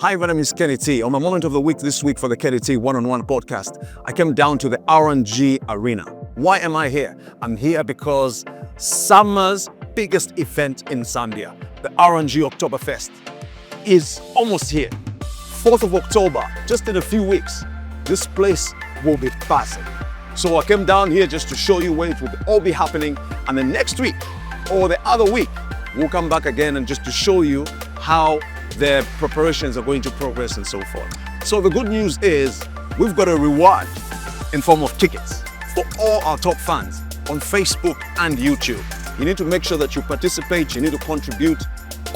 Hi, my name is Kenny T. On my moment of the week this week for the Kenny T One-on-One podcast, I came down to the RNG Arena. Why am I here? I'm here because summer's biggest event in Zambia, the RNG Oktoberfest, is almost here. 4th of October, just in a few weeks, this place will be buzzing. So I came down here just to show you where it will all be happening, and then next week or the other week, we'll come back again and just to show you how their preparations are going to progress and so forth. So the good news is we've got a reward in form of tickets for all our top fans on Facebook and YouTube. You need to make sure that you participate, you need to contribute.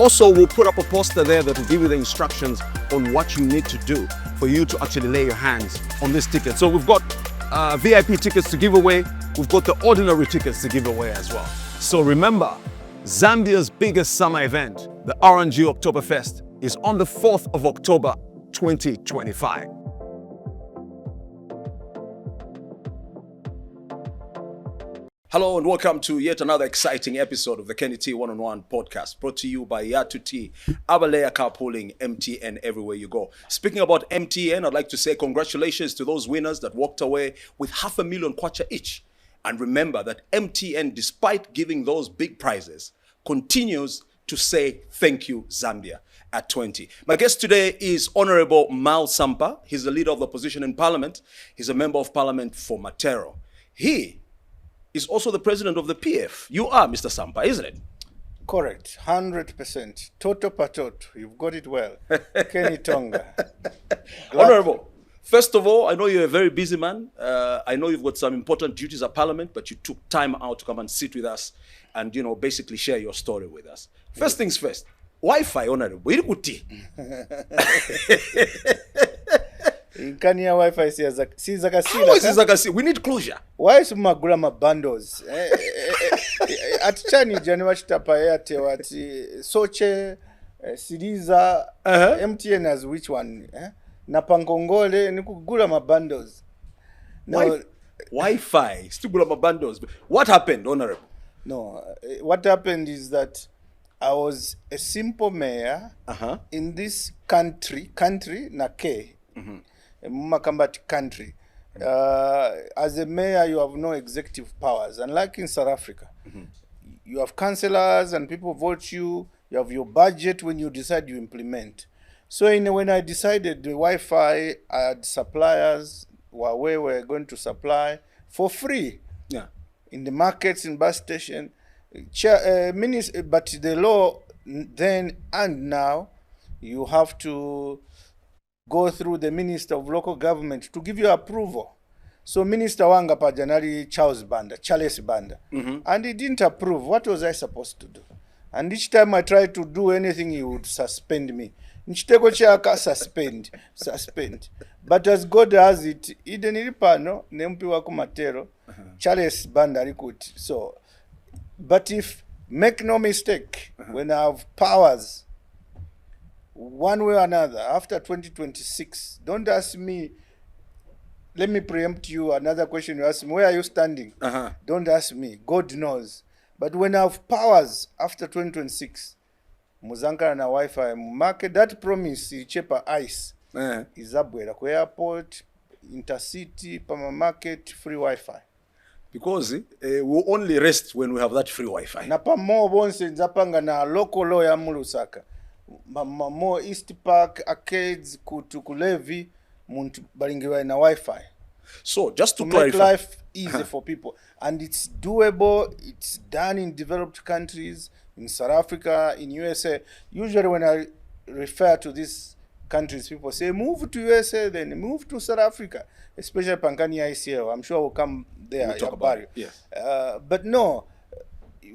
Also, we'll put up a poster there that will give you the instructions on what you need to do for you to actually lay your hands on this ticket. So we've got VIP tickets to give away. We've got the ordinary tickets to give away as well. So remember, Zambia's biggest summer event, the RNG Oktoberfest, is on the 4th of October, 2025. Hello and welcome to yet another exciting episode of the Kenny T One-on-One podcast, brought to you by Yatu T, Abalea Carpooling, MTN everywhere you go. Speaking about MTN, I'd like to say congratulations to those winners that walked away with $500,000 kwacha each. And remember that MTN, despite giving those big prizes, continues to say thank you, Zambia, at 20. My guest today is Hon.Miles Sampa. He's the leader of the opposition in Parliament. He's a member of Parliament for Matero. He is also the president of the PF. You are, Mr. Sampa, isn't it? Correct, 100%. Toto patot, you've got it well. Kenny Tonga. Honorable, first of all, I know you're a very busy man. I know you've got some important duties at Parliament, but you took time out to come and sit with us and, basically share your story with us. First things first, Wi-Fi, Honorable. Kanya Wi-Fi si we need closure. Why is magula bundles? At Chani January tapayate wati soche Siriza MTN as which one? Napangongole nikugula bundles. No Wi-Fi, still gula bundles. What happened, Honorable? No, what happened is that I was a simple mayor in this country na K. Mumakambati country. As a mayor, you have no executive powers. Unlike in South Africa, you have councillors and people vote you. You have your budget when you decide you implement. So when I decided the Wi-Fi, I had suppliers where we were going to supply for free. Yeah. In the markets, in bus station. But the law then and now, you have to go through the Minister of Local Government to give you approval. So Minister Wanga Pajanari Charles Banda, and he didn't approve. What was I supposed to do? And each time I tried to do anything, he would suspend me. Suspend. But as God has it, ideniripano nempi wako matero, Charles Banda rikuti. So, but if, make no mistake, when I have powers, one way or another, after 2026, don't ask me, let me preempt you another question you ask me, where are you standing? Don't ask me, God knows. But when I have powers after 2026, Muzankara na Wi-Fi, market that promise, cheaper ice, is abwera kwa airport, intercity, pama market, free Wi-Fi. Because we'll only rest when we have that free Wi-Fi. Napa mo bonse nzapanga na local law ya Mulusaka. More East Park, arcades, kulevi, muntu balingiwa na Wi-Fi. So just to clarify, make life easy for people. And it's doable, it's done in developed countries, in South Africa, in USA. Usually when I refer to these countries, people say, move to USA, then move to South Africa, especially Pankani ICL. I'm sure we'll come there. We'll talk about it. Yes. But no,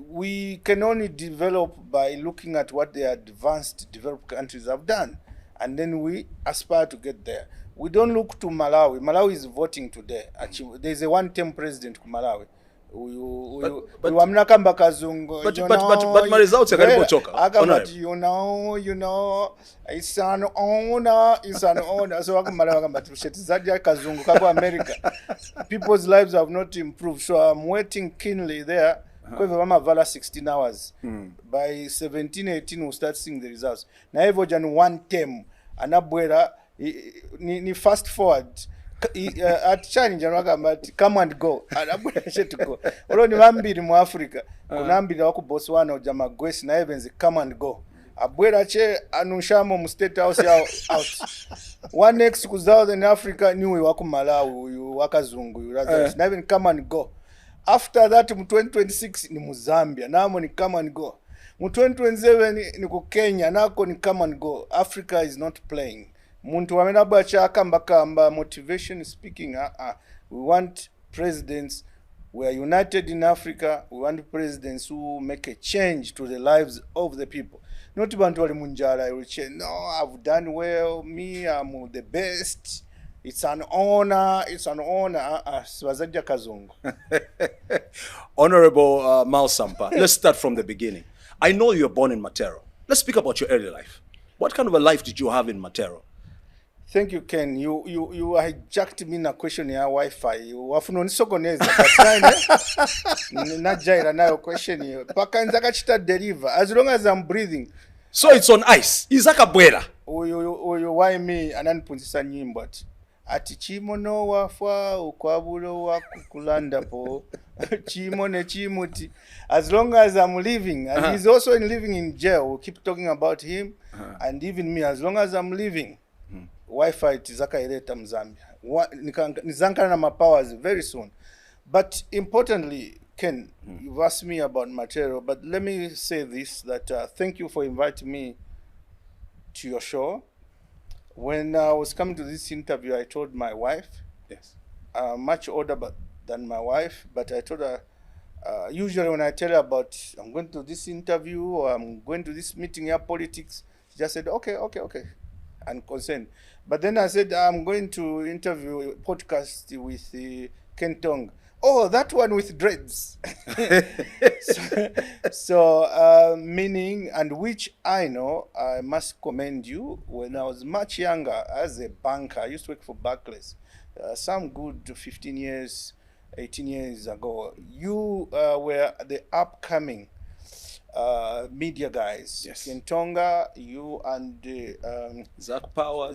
we can only develop by looking at what the advanced developed countries have done. And then we aspire to get there. We don't look to Malawi. Malawi is voting today. Actually, there's a one-term president in Malawi. But my results are going to talk. You know, it's an honor. So America. People's lives have not improved. So I'm waiting keenly there. 16 hours. By 17, 18, we'll start seeing the results. Now, even one term, anabwera ni fast forward at challenge anagamba ati come and go anabwera to go olwo ni bambiri mu Africa kunambira waku Botswana ojama gwesi na events come and go abwera che anushamo mu state house yao out one next ku Southern Africa niwe waku Malawi uyu wakazungu na even come and go. After that mu 2026 ni mu Zambia namo ni come and go. Mu 2027 ni ku Kenya nako ni come and go. Africa is not playing. Muntu wamenabwa chaka mbakamba motivation speaking we want presidents we are united in Africa. We want presidents who make a change to the lives of the people. Not bantu wali munjala you will say no I've done well me I'm the best. It's an honor. Swazaja kazungu. Honorable Miles Sampa, let's start from the beginning. I know you were born in Matero. Let's speak about your early life. What kind of a life did you have in Matero? Thank you, Ken. You hijacked me in a question ya Wi-Fi. Wafuno nisokoneza. Katane. Najaira na yo question yo. Paka nzaka chita deliver. As long as I'm breathing. So it's on ice. Izaka bwera. Oyo why me ananipunzisa nyimbo ati. Ati chimono wafwa ukwabulo wakukulanda po. Chimo ne chimuti. As long as I'm living. And he's also living in jail. We'll keep talking about him. And even me. As long as I'm living. Wi-Fi tizaka ileta Mzambia. Nizankana na Mapaalo very soon. But importantly, Ken, you've asked me about Matero, but let me say this, that thank you for inviting me to your show. When I was coming to this interview, I told my wife, yes, much older than my wife, but I told her, usually when I tell her about I'm going to this interview or I'm going to this meeting here, politics, she just said, okay, and consent. But then I said, I'm going to interview a podcast with Ken Tong. Oh, that one with dreads. so meaning, and which I know, I must commend you. When I was much younger as a banker, I used to work for Barclays. Some good 15 years, 18 years ago. You were the upcoming media guys. Yes. Kentonga, you and Zach Power,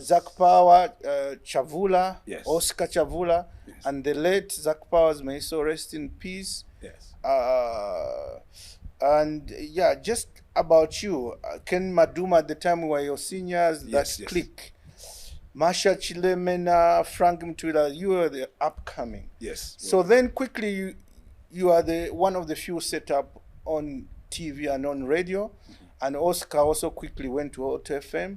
Chavula, yes, Oscar Chavula, yes, and the late Zach Powers, may so rest in peace. yes. And yeah, just about you, Ken Maduma at the time we were your seniors, Yes, that yes. clique. Masha Chilemena, Frank Mtwila, you were the upcoming. Yes. So then quickly you are the one of the few set up on TV and on radio, and Oscar also quickly went to Hot FM.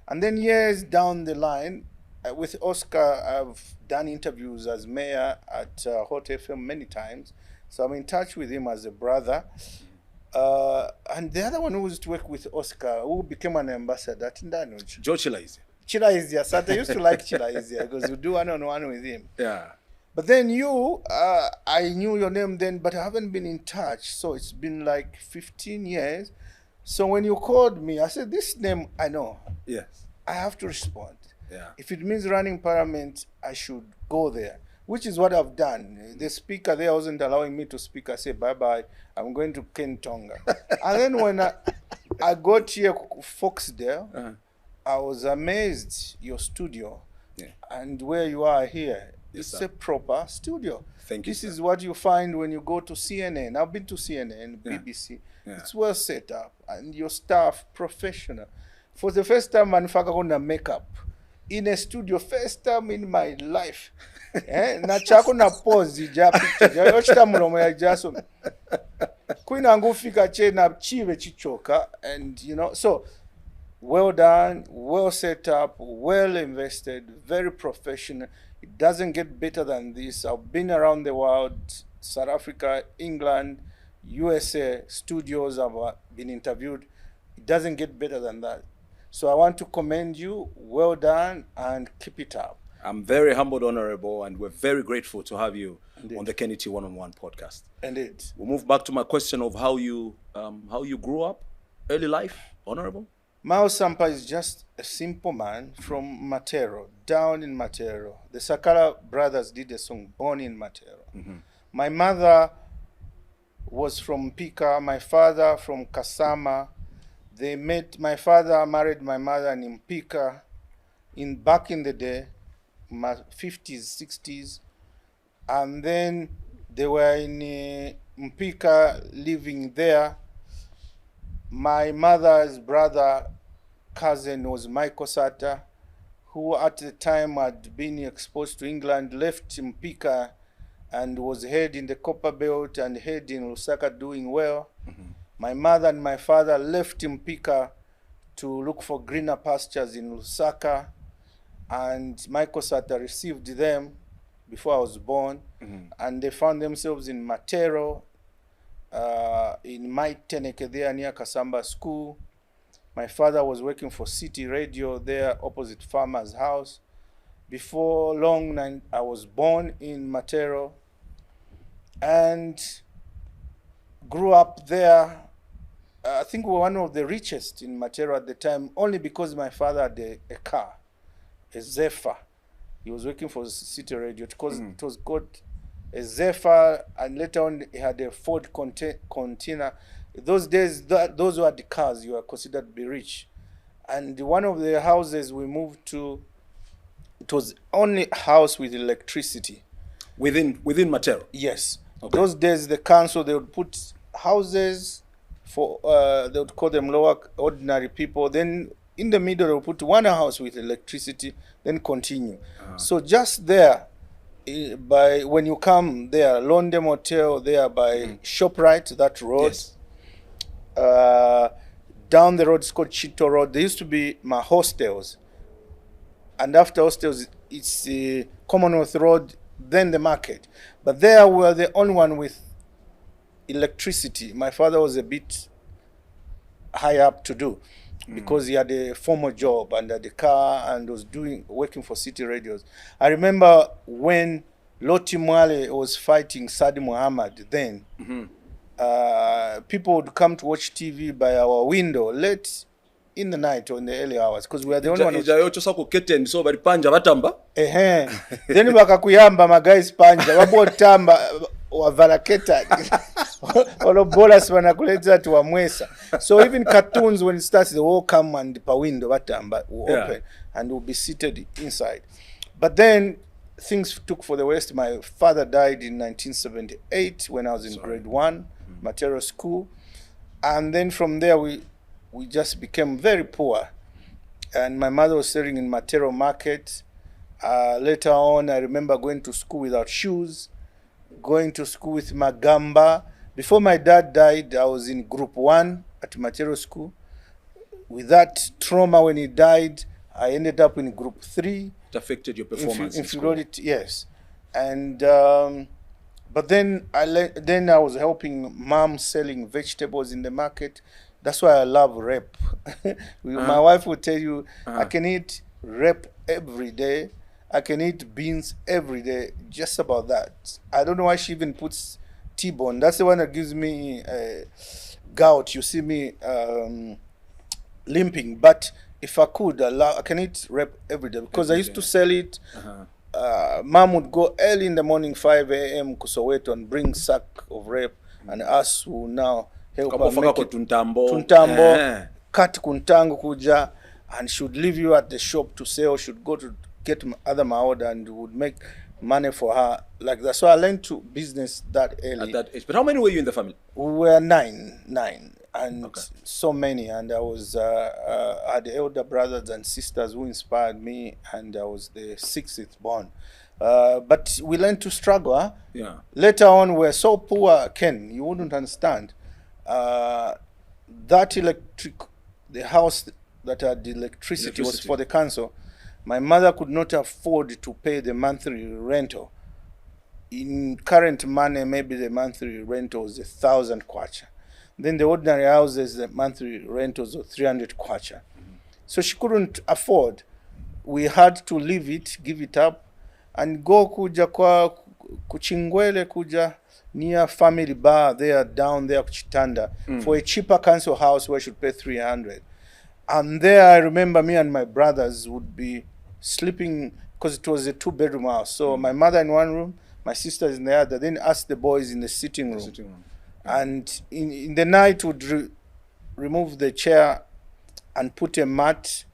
And then years down the line, with Oscar, I've done interviews as mayor at Hot FM many times, so I'm in touch with him as a brother. And the other one who used to work with Oscar, who became an ambassador, Joe Chilaizi. Chilaizi. Santa used to like Chilaizi because we do one-on-one with him. Yeah. But then you, I knew your name then, but I haven't been in touch. So it's been like 15 years. So when you called me, I said, this name I know. Yes. I have to respond. Yeah. If it means running Parliament, I should go there, which is what I've done. The speaker there wasn't allowing me to speak. I said, bye-bye, I'm going to Ken Tonga. And then when I got here, Foxdale, I was amazed, your studio, and where you are here. Yes, it's sir. a proper studio. Thank you. This sir. is what you find when you go to CNN. I've been to CNN, Yeah. BBC. Yeah. It's well set up, and your staff professional. For the first time, manufacturer gonna makeup in a studio. First time in my life. Na chako na pose ja picture. Ja yochita mulomo ya jaso. Kuina ngufika che na chive chichoka, and you know so. Well done, well set up, well invested, very professional. It doesn't get better than this. I've been around the world, South Africa, England, USA, studios, I've been interviewed. It doesn't get better than that. So I want to commend you. Well done, and keep it up. I'm very humbled, Honorable, and we're very grateful to have you Indeed. on the Kenny T One-on-One podcast. Indeed. We'll move back to my question of how you grew up, early life, Honorable. Miles Sampa is just a simple man from Matero, down in Matero. The Sakara brothers did a song, Born in Matero. Mm-hmm. My mother was from Pika, my father from Kasama. They met, my father married my mother in Pika, back in the day, my 50s, 60s, and then they were in Mpika living there. My mother's brother, cousin was Michael Sata, who at the time had been exposed to England, left Mpika and was head in the Copper Belt and head in Lusaka doing well. My mother and my father left Mpika to look for greener pastures in Lusaka, and Michael Sata received them before I was born, and they found themselves in Matero, in Maiteneke there near Kasamba School. My father was working for City Radio there opposite Farmer's House. Before long, I was born in Matero and grew up there. I think we were one of the richest in Matero at the time, only because my father had a car, a Zephyr. He was working for City Radio because it was called a Zephyr, and later on he had a Ford Container. Those days, those were the cars you were considered to be rich. And one of the houses we moved to, it was only house with electricity. Within Matero? Yes. Okay. Those days, the council, they would put houses for, they would call them lower ordinary people. Then in the middle, they would put one house with electricity, then continue. So just there, by when you come there, London Hotel there by ShopRite, that road. Yes. Down the road, it's called Chito Road. There used to be my hostels. And after hostels, it's Commonwealth Road, then the market. But there we were the only one with electricity. My father was a bit high up to do because he had a formal job and had a car and was working for City Radios. I remember when Loti Mwale was fighting Sadi Muhammad then, people would come to watch TV by our window late in the night or in the early hours because we are the only one. So bari panja batamba. Then bakakuyamba my guys panja babotamba wavaraketa olobolas wanakuleta to amwesa. So even cartoons, when it starts, they all come and per window batamba will open and will be seated inside. But then things took for the West. My father died in 1978 when I was in grade 1, Matero School. And then from there, we just became very poor. And my mother was selling in Matero Market. Later on, I remember going to school without shoes, going to school with Magamba. Before my dad died, I was in group 1 at Matero School. With that trauma, when he died, I ended up in group 3. It affected your performance in school. Inferiority, yes. And but then I was helping mom selling vegetables in the market. That's why I love rep. My wife will tell you, I can eat rep every day. I can eat beans every day, just about that. I don't know why she even puts T-bone. That's the one that gives me gout. You see me limping. But if I could, I can eat rep every day because I used to sell it. Mom would go early in the morning, 5 a.m. to Soweto and bring sack of rep, and us who now help her make it. Tuntambo, cut kuntango kuja, and should leave you at the shop to sell, should go to get other maoda and would make money for her like that. So I learned to business that early. At that age. But how many were you in the family? We were nine. And so many, and I was I had elder brothers and sisters who inspired me, and I was the 6th born. But we learned to struggle. Yeah. Later on, we were so poor, Ken, you wouldn't understand. That the house that had electricity was for the council. My mother could not afford to pay the monthly rental. In current money, maybe the monthly rental was 1,000 kwacha. Then the ordinary houses, the monthly rentals of 300 kwacha. So she couldn't afford. We had to leave it, give it up, and go kuja kwa Kuchingwele kuja near Family Bar there, down there Kuchitanda, for a cheaper council house where I should pay 300. And there I remember me and my brothers would be sleeping because it was a 2-bedroom house. So my mother in one room, my sisters in the other, then us the boys in the sitting room. And in the night would remove the chair and put a mat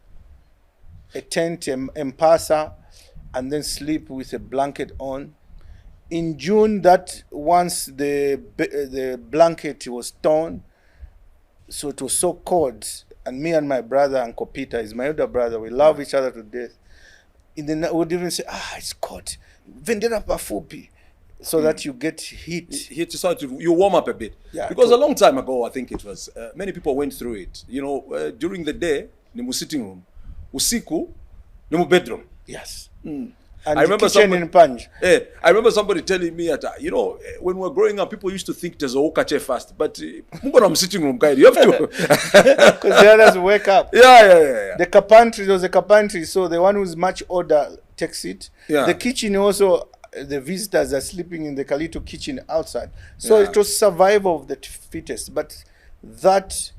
a tent, empasa, and then sleep with a blanket on. In June, that once the blanket was torn, so it was so cold, and me and my brother, Uncle Peter, is my older brother, we love each other to death. In the night, we'd even say, it's cold. Vendera pafupi. So that you get heat. Heat, so you warm up a bit. Yeah, because a long time ago, I think it was, many people went through it. You know, during the day, ni mu sitting room, usiku, ni mu bedroom. Yes. And I remember somebody telling me that, you know, when we were growing up, people used to think there's a okache fast, but I'm sitting room guy, you have to. Because the others wake up. Yeah. The carpentry, there was a carpentry, so the one who's much older takes it. Yeah. The kitchen also, the visitors are sleeping in the Kalito kitchen outside. So it was survival of the fittest. But that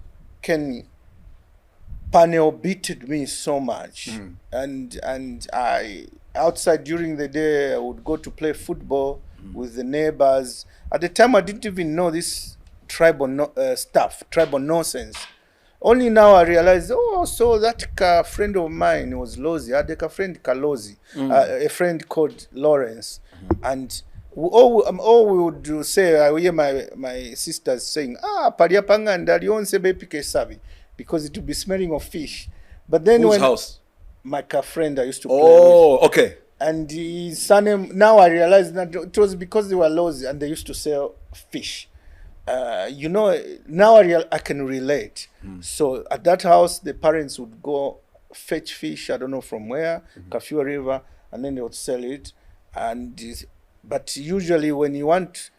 panel beated me so much. And I, outside during the day, I would go to play football with the neighbors. At the time, I didn't even know this tribal stuff, tribal nonsense. Only now I realized, so that friend of mine was Lozi. I had a friend Kalozi, a friend called Lawrence. And all we would do, say, I hear my sisters saying, paria panga ndalionse bepike sabi, because it would be smelling of fish. But then whose house? My friend I used to play with. Okay. And his surname, now I realize that it was because they were Lozi and they used to sell fish. You know, now I can relate. So at that house, the parents would go fetch fish, I don't know from where, Kafua River, and then they would sell it. But usually when you want,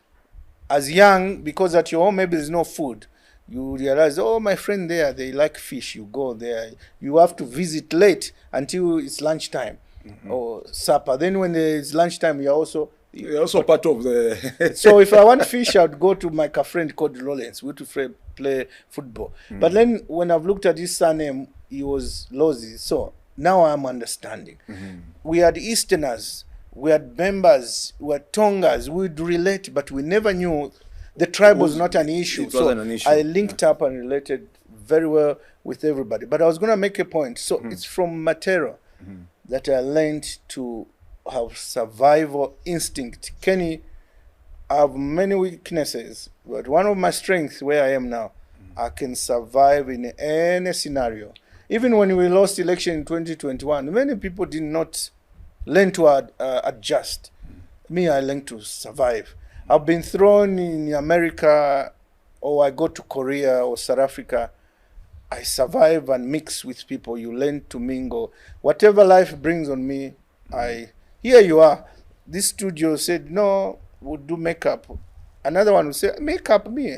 as young, because at your home maybe there's no food, you realize, my friend there, they like fish. You go there. You have to visit late until it's lunchtime or supper. Then when it's lunchtime, you're also part of the... So if I want fish, I would go to my friend called Lawrence. We used to play football. But then when I've looked at his surname, he was Lozi. So now I'm understanding. We had Easterners, we had members, we had Tongas. We'd relate, but we never knew the tribe was not an issue. It wasn't an issue. I linked up and related very well with everybody. But I was going to make a point. So it's from Matero that I learned to have survival instinct. Kenny, I have many weaknesses, but one of my strengths where I am now, I can survive in any scenario. Even when we lost election in 2021, many people did not learn to adjust. Me, I learned to survive. I've been thrown in America, or I go to Korea or South Africa. I survive and mix with people. You learn to mingle. Whatever life brings on me, here you are. This studio said, no, we'll do makeup. Another one will say, makeup me.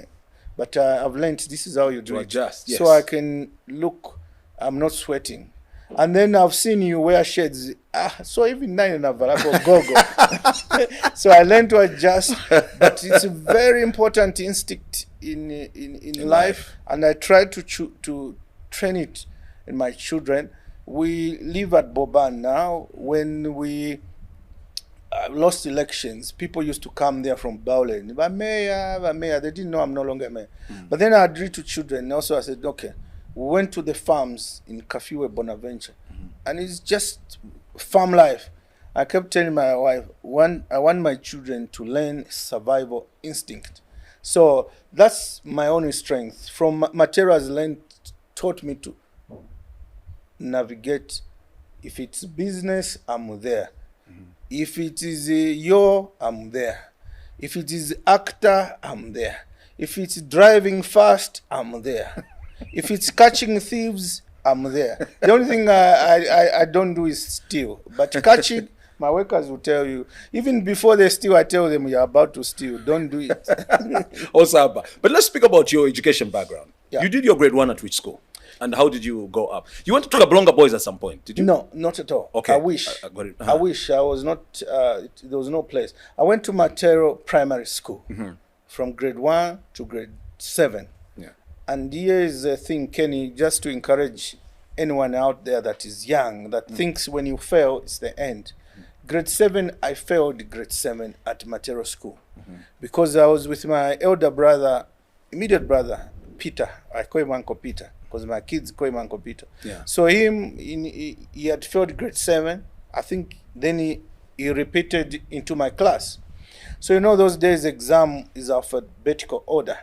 But I've learned this is how you do it. Adjust, yes. So I can look, I'm not sweating. And then I've seen you wear shades. So even 9 and a go. So I learned to adjust. But it's a very important instinct in life. And I try to train it in my children. We live at Boban now. When we lost elections, people used to come there from Baulen. Mayor. They didn't know I'm no longer mayor. But then I agreed to children. Also, I said, okay. We went to the farms in Kafue, Bonaventure. And it's just farm life. I kept telling my wife, I want my children to learn survival instinct. So that's my only strength. From Matera's taught me to navigate. If it's business, I'm there. If it is I'm there. If it is actor, I'm there. If it's driving fast, I'm there. If it's catching thieves, I'm there. The only thing I don't do is steal. But catching, my workers will tell you, even before they steal, I tell them, you're about to steal. Don't do it. Osaba. But let's speak about your education background. Yeah. You did your grade 1 at which school? And how did you go up? You went to Kablonga Boys at some point, did you? No, not at all. Okay. I wish. I got it. I wish. I was not, there was no place. I went to Matero Primary School from grade 1 to grade 7. And here is the thing, Kenny, just to encourage anyone out there that is young, that thinks when you fail, it's the end. Grade 7, I failed grade 7 at Matero School. Because I was with my elder brother, immediate brother, Peter. I call him Uncle Peter. because my kids call him Uncle Peter. Yeah. So he had failed grade 7. I think then he repeated into my class. So those days exam is alphabetical order.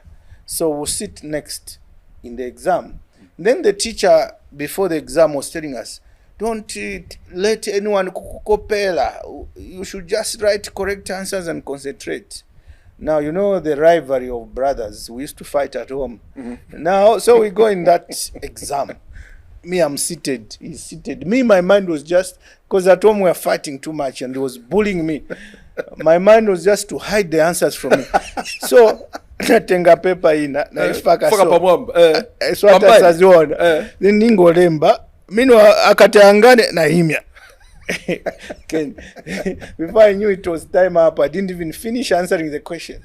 So we'll sit next in the exam. Then the teacher before the exam was telling us, don't let anyone kukukopela. You should just write correct answers and concentrate. Now, the rivalry of brothers. We used to fight at home. Now, so we go in that exam. Me, I'm seated. He's seated. Me, my mind was just, because at home we were fighting too much and he was bullying me. My mind was just to hide the answers from me. So, natenga paper ina, naifaka so. Swata saziona. Then ningo lemba. Mino akatangane na himya. Before I knew it was time up, I didn't even finish answering the question.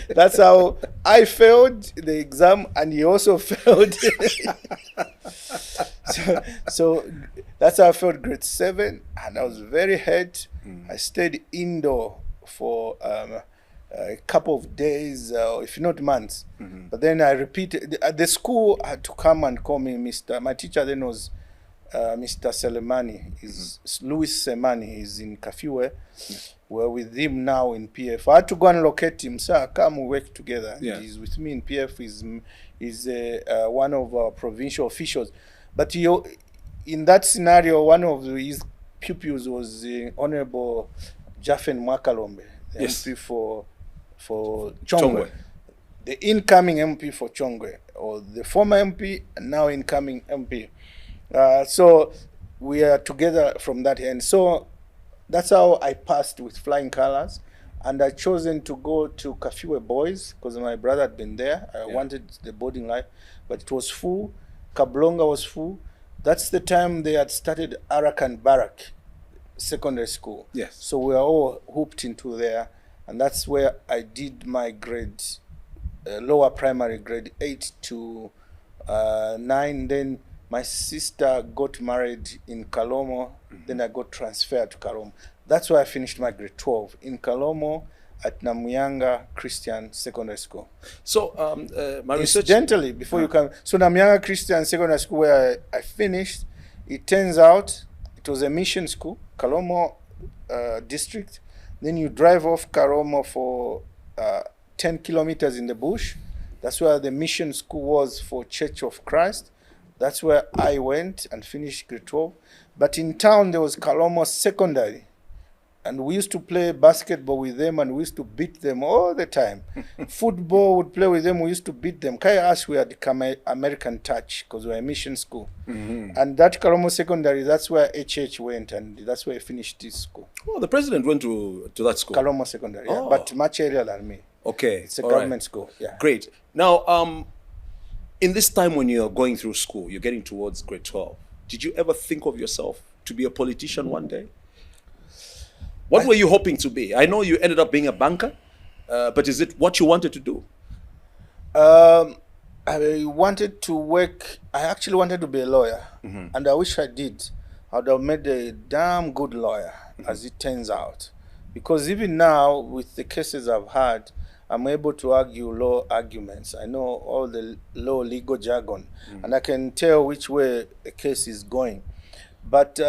That's how I failed the exam and he also failed. so that's how I failed grade 7 and I was very hurt. I stayed indoor for a couple of days, if not months. But then I repeated. The school had to come and call me Mr. My teacher then was Mr. Selemani. Is Louis Semani. He's in Kafiwe. We're with him now in PF. I had to go and locate him. Sir, come, we work together. Yeah. He's with me in PF. He's one of our provincial officials. But in that scenario, one of his pupils was Honorable Jaffen Mwakalombe, the MP for Chongwe. The incoming MP for Chongwe, or the former MP and now incoming MP. So we are together from that end. So that's how I passed with flying colors. And I chosen to go to Kafiwe Boys because my brother had been there. I wanted the boarding life, but it was full. Kablonga was full. That's the time they had started Arakan Barak Secondary School. Yes. So we were all hooped into there. And that's where I did my grade, lower primary, grade 8 to 9. Then my sister got married in Kalomo. Then I got transferred to Kalomo. That's where I finished my grade 12, in Kalomo at Namuyanga Christian Secondary School. So, my research... Incidentally, before you come... So, Namuyanga Christian Secondary School, where I finished, it turns out it was a mission school, Kalomo district. Then you drive off Kalomo for 10 kilometers in the bush. That's where the mission school was for Church of Christ. That's where I went and finished grade 12. But in town, there was Kalomo Secondary. And we used to play basketball with them and we used to beat them all the time. Football would play with them, we used to beat them. Kai asked we had come American touch because we were a mission school. And that Kalomo Secondary, that's where HH went and that's where I finished this school. Oh, the president went to that school? Kalomo Secondary, yeah, but much earlier than me. Okay. It's a government school, yeah. Great. Now, in this time when you're going through school, you're getting towards grade 12, did you ever think of yourself to be a politician one day? What were you hoping to be? I know you ended up being a banker, but is it what you wanted to do? I wanted to work. I actually wanted to be a lawyer, and I wish I did. I would have made a damn good lawyer, as it turns out. Because even now, with the cases I've had, I'm able to argue law arguments. I know all the law legal jargon, and I can tell which way a case is going. But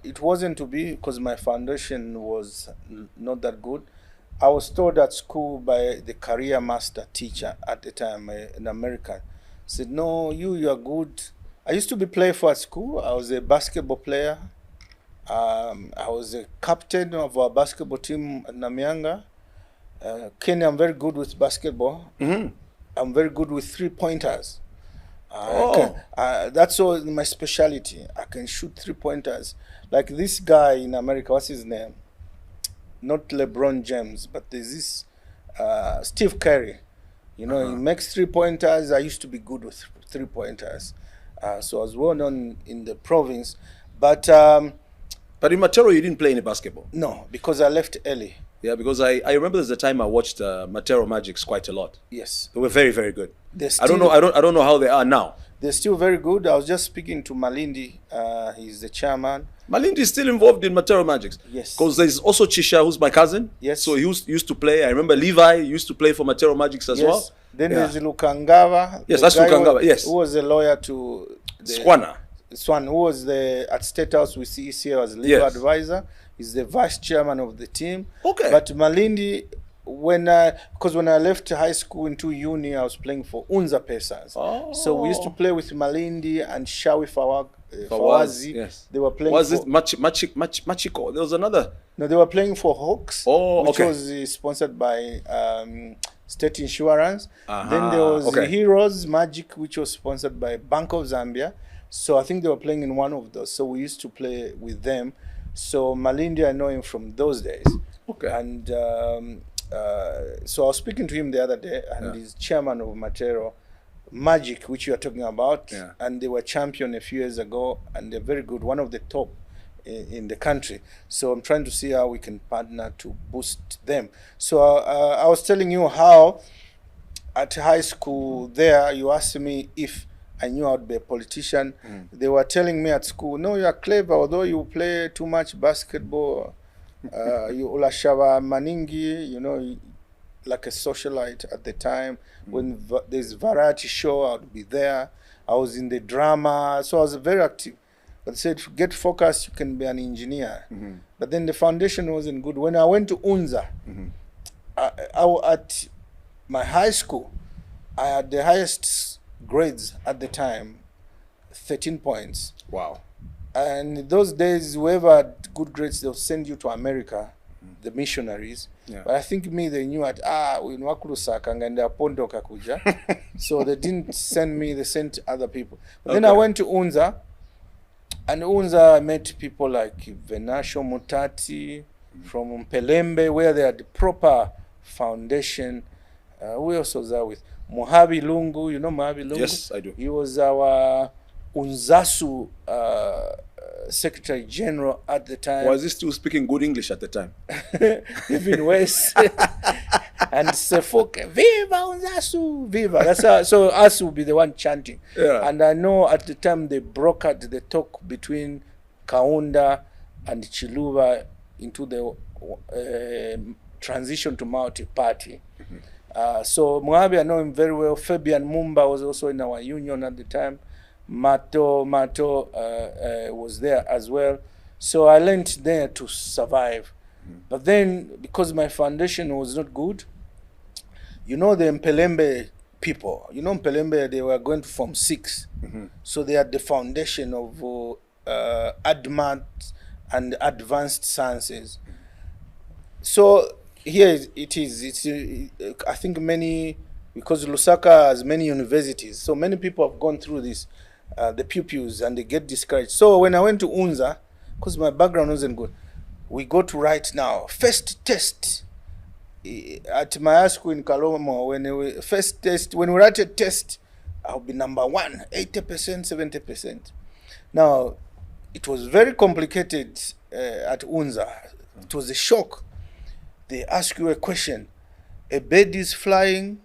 it wasn't to be because my foundation was not that good. I was told at school by the career master teacher at the time, an American, said, no, you are good. I used to be playful at school. I was a basketball player. I was a captain of our basketball team at Namuyanga. Kenya, I'm very good with basketball. I'm very good with three-pointers. That's all my specialty. I can shoot 3-pointers. Like this guy in America, what's his name? Not LeBron James, but there's this Steve Curry. You know, he makes 3-pointers. I used to be good with 3-pointers. So I was well known in the province. But in Matero, you didn't play any basketball? No, because I left early. Yeah, because I remember there's a time I watched Matero Magics quite a lot. Yes, they were very, very good. I don't know how they are now. They're still very good. I was just speaking to Malindi. He's the chairman. Malindi is still involved in Matero Magics. Yes. Because there's also Chisha, who's my cousin. Yes. So he used to play. I remember Levi used to play for Matero Magics as well. Then there's Lukangaba. Yes, that's Lukangaba, yes. Who was a lawyer to Swan, who was at State House with CECA as legal advisor. He's the vice chairman of the team. Okay. But Malindi, because when I left high school into uni, I was playing for Unza Pesas. Oh. So we used to play with Malindi and Shawi Fawazi. Yes. They were playing. Was it Machiko? There was another. No, they were playing for Hawks. Oh, which okay. was sponsored by State Insurance. Uh-huh. Then there was Heroes Magic, which was sponsored by Bank of Zambia. So I think they were playing in one of those. So we used to play with them. So Malindi, I know him from those days. Okay. And so I was speaking to him the other day, and he's chairman of Matero Magic, which you are talking about. Yeah. And they were champion a few years ago, and they're very good, one of the top in the country. So I'm trying to see how we can partner to boost them. So I was telling you how at high school there, you asked me if I knew how to be a politician. They were telling me at school, no, you are clever, although you play too much basketball. You ulashava maningi, you know, like a socialite at the time. When there's variety show, I would be there. I was in the drama, so I was very active. But they said, get focused, you can be an engineer. But then the foundation wasn't good. When I went to Unza, at my high school, I had the highest grades at the time, 13 points. Wow. And in those days, whoever had good grades, they'll send you to America, the missionaries. Yeah. But I think they knew at, so they didn't send me, they sent other people. But then I went to Unza, and Unza, I met people like Venasio Mutati from Mpelembe, where they had the proper foundation. Who else was there with? Mohabi Lungu, you know Mohabi Lungu? Yes, I do. He was our Unzasu Secretary General at the time. Was he still speaking good English at the time? Even worse. And Sefoke, Viva Unzasu, Viva. That's how, so us will be the one chanting. Yeah. And I know at the time they brokered the talk between Kaunda and Chiluba into the transition to multi-party. So Mwape, I know him very well. Fabian Mumba was also in our union at the time. Mato was there as well. So I learned there to survive. But then, because my foundation was not good, you know the Mpelembe people, you know Mpelembe, they were going to form 6. So they had the foundation of ADMAT and advanced sciences. So here it is. It's I think because Lusaka has many universities, so many people have gone through this, the pupils, and they get discouraged. So when I went to Unza, because my background wasn't good, we go to write now. First test at my high school in Kalomo, when we write a test, I'll be number 1, 80%, 70%. Now, it was very complicated at Unza. It was a shock. They ask you a question. A bird is flying,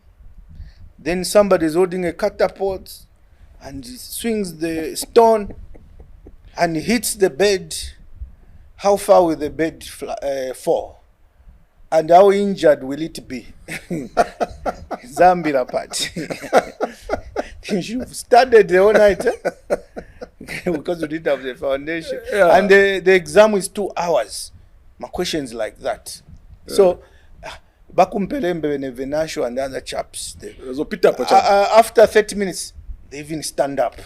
then somebody is holding a catapult and swings the stone and hits the bird. How far will the bird fall? And how injured will it be? Zambira part. You've studied the whole night, because we didn't have the foundation. Yeah. And the exam is 2 hours. My questions like that. Yeah. So, Bakumpelembe and Venasio and other chaps, after 30 minutes, they even stand up.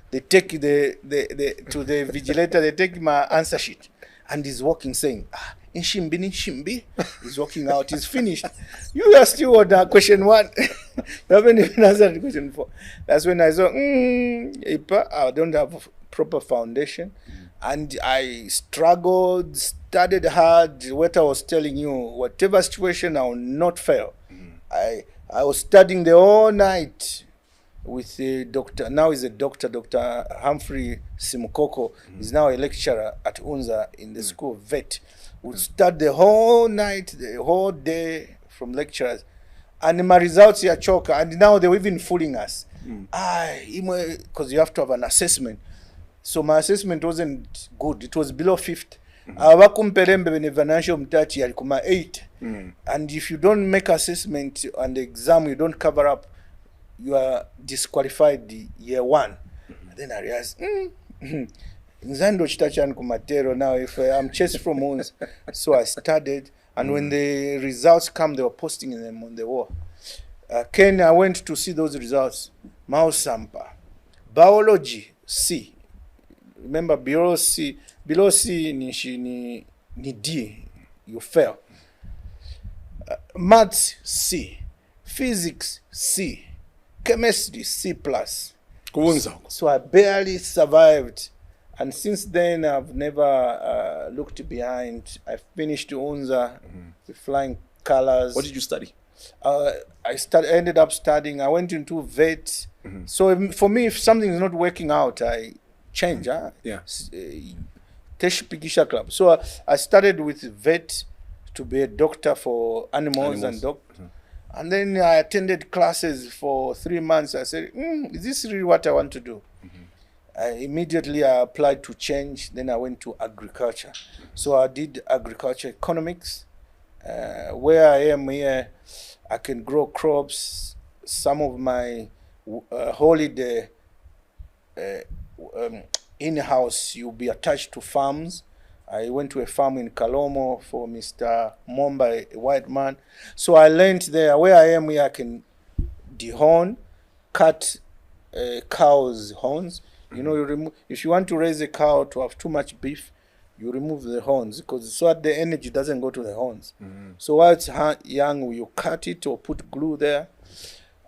They take to the vigilator, they take my answer sheet. And he's walking saying, Nshimbi. He's walking out, he's finished. You are still on question 1. You haven't even answered question 4. That's when I saw, I don't have a proper foundation. And I struggled, studied hard. What I was telling you, whatever situation, I will not fail. I was studying the whole night with a doctor. Now he's a doctor, Dr. Humphrey Simukoko. He's now a lecturer at Unza in the school of vet. We studied the whole night, the whole day from lecturers. And my results are choke. And now they were even fooling us. Because you have to have an assessment. So my assessment wasn't good. It was below 50. Abakumpelembe ne Venasio Mutati alikuma 8. And if you don't make assessment and the exam, you don't cover up, you are disqualified the year one. And then I realized, Nzando chitachan kumatero now if I'm chased from homes. So I studied, and when the results come, they were posting them on the wall. Kenya, I went to see those results. Miles Sampa. Biology, C. Remember, below C ni D. You fail. Maths, C. Physics, C. Chemistry, C+. So I barely survived. And since then, I've never looked behind. I finished UNZA with flying colors. What did you study? I ended up studying. I went into vet. So for me, if something is not working out, I change. Yeah. Teshipikisha Club. So I started with vet to be a doctor for animals. And dog. And then I attended classes for 3 months. I said, is this really what I want to do? Immediately I applied to change. Then I went to agriculture. So I did agriculture economics. Where I am here, I can grow crops. Some of my holiday in-house, you'll be attached to farms. I went to a farm in Kalomo for Mr. Momba, a white man. So I learned there. Where I am here, I can dehorn, cut cows' horns. You know, you remove, if you want to raise a cow to have too much beef, you remove the horns, because so that the energy doesn't go to the horns. So while it's young, you cut it or put glue there.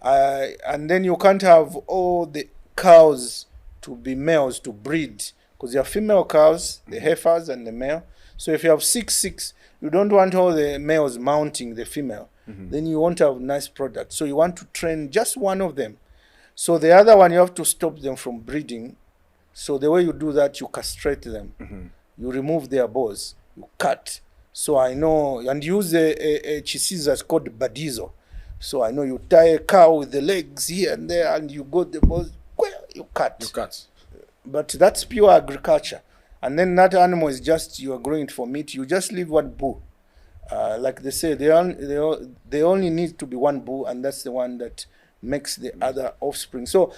And then you can't have all the cows to be males to breed, because you have female cows, the heifers and the male. So if you have 6, you don't want all the males mounting the female. Then you won't have nice product. So you want to train just one of them. So the other one, you have to stop them from breeding. So the way you do that, you castrate them. You remove their balls. You cut. So I know, and use a scissors called badizo. So I know you tie a cow with the legs here and there, and you got the balls, you cut. You cut. But that's pure agriculture. And then that animal is just, you are growing it for meat. You just leave one bull. Like they say, they only need to be one bull, and that's the one that makes the other offspring. So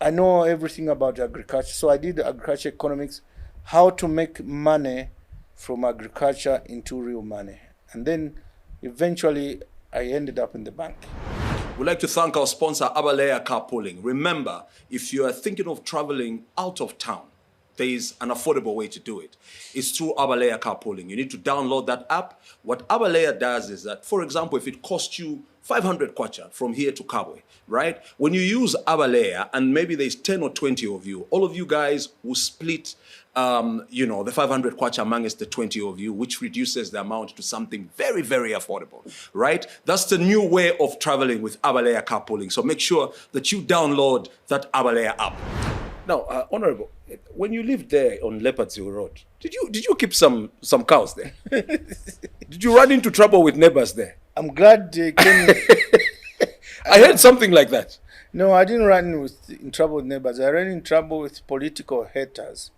I know everything about agriculture. So I did agriculture economics, how to make money from agriculture into real money. And then eventually I ended up in the bank. We'd like to thank our sponsor, Abalea Carpooling. Remember, if you are thinking of traveling out of town, there is an affordable way to do it. It's through Abalea Carpooling. You need to download that app. What Abalea does is that, for example, if it costs you 500 kwacha from here to Kabwe, right? When you use Abalea, and maybe there's 10 or 20 of you, all of you guys will split the 500 kwacha amongst the 20 of you, which reduces the amount to something very, very affordable, right? That's the new way of traveling with Abalea Carpooling. So make sure that you download that Abalea app. Now, Honorable, when you lived there on Leopards Hill Road, did you keep some cows there? Did you run into trouble with neighbors there? I'm glad they came. I heard something like that. No, I didn't run in trouble with neighbors. I ran in trouble with political haters.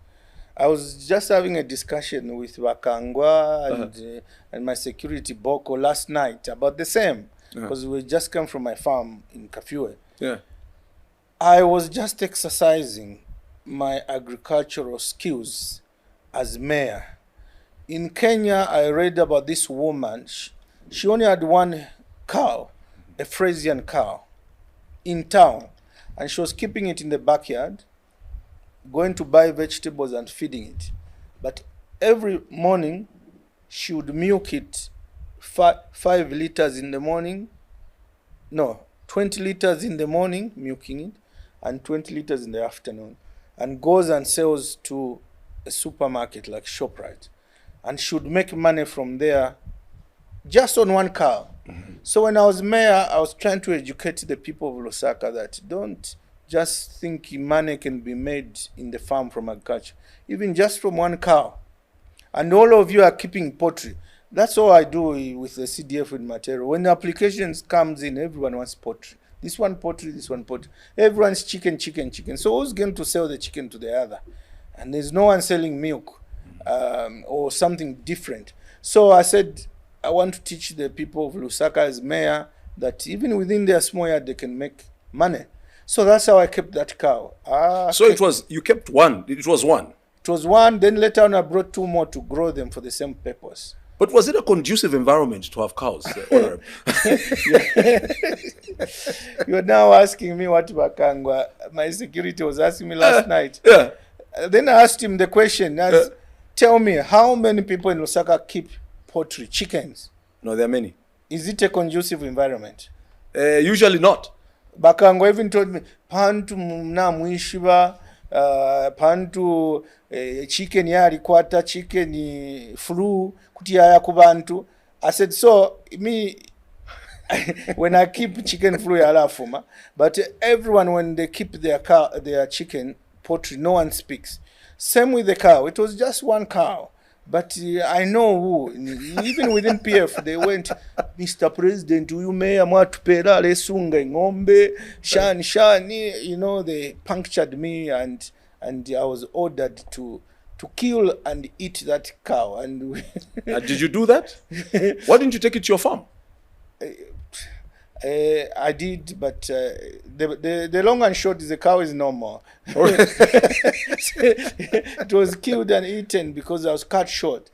I was just having a discussion with Wakangwa and my security Boko last night about the same, because we just came from my farm in Kafue. Yeah. I was just exercising my agricultural skills as mayor. In Kenya, I read about this woman. She only had one cow, a Frisian cow, in town. And she was keeping it in the backyard, going to buy vegetables and feeding it. But every morning, she would milk it 5 liters in the morning. No, 20 liters in the morning, milking it, and 20 liters in the afternoon, and goes and sells to a supermarket like ShopRite, and should make money from there just on one cow. So when I was mayor, I was trying to educate the people of Lusaka that don't just think money can be made in the farm from agriculture, even just from one cow. And all of you are keeping poultry. That's all I do with the CDF with material. When the applications comes in, everyone wants poultry. This one poultry, this one poultry. Everyone's chicken. So who's going to sell the chicken to the other? And there's no one selling milk or something different. So I said, I want to teach the people of Lusaka as mayor that even within their small yard, they can make money. So that's how I kept that cow. So it was, you kept one. It was one. It was one. Then later on, I brought 2 more to grow them for the same purpose. But was it a conducive environment to have cows? Honorable? You're now asking me what Bakangwa. My security was asking me last night. Yeah. Then I asked him the question, tell me, how many people in Lusaka keep poultry, chickens? No, there are many. Is it a conducive environment? Usually not. Bakangwa even told me, pantu mna mwishiba, pantu chicken yari kwata, chicken flu, kutiaya kubantu. I said, so me, when I keep chicken flu yalafuma, but everyone when they keep their chicken, poultry, no one speaks. Same with the cow. It was just one cow. But I know who, even within PF, they went, Mr. President, you may amwatupera lesunga ngombe, shani, you know, they punctured me and I was ordered to kill and eat that cow. And did you do that? Why didn't you take it to your farm? I did, but the long and short is the cow is no more. It was killed and eaten because I was cut short.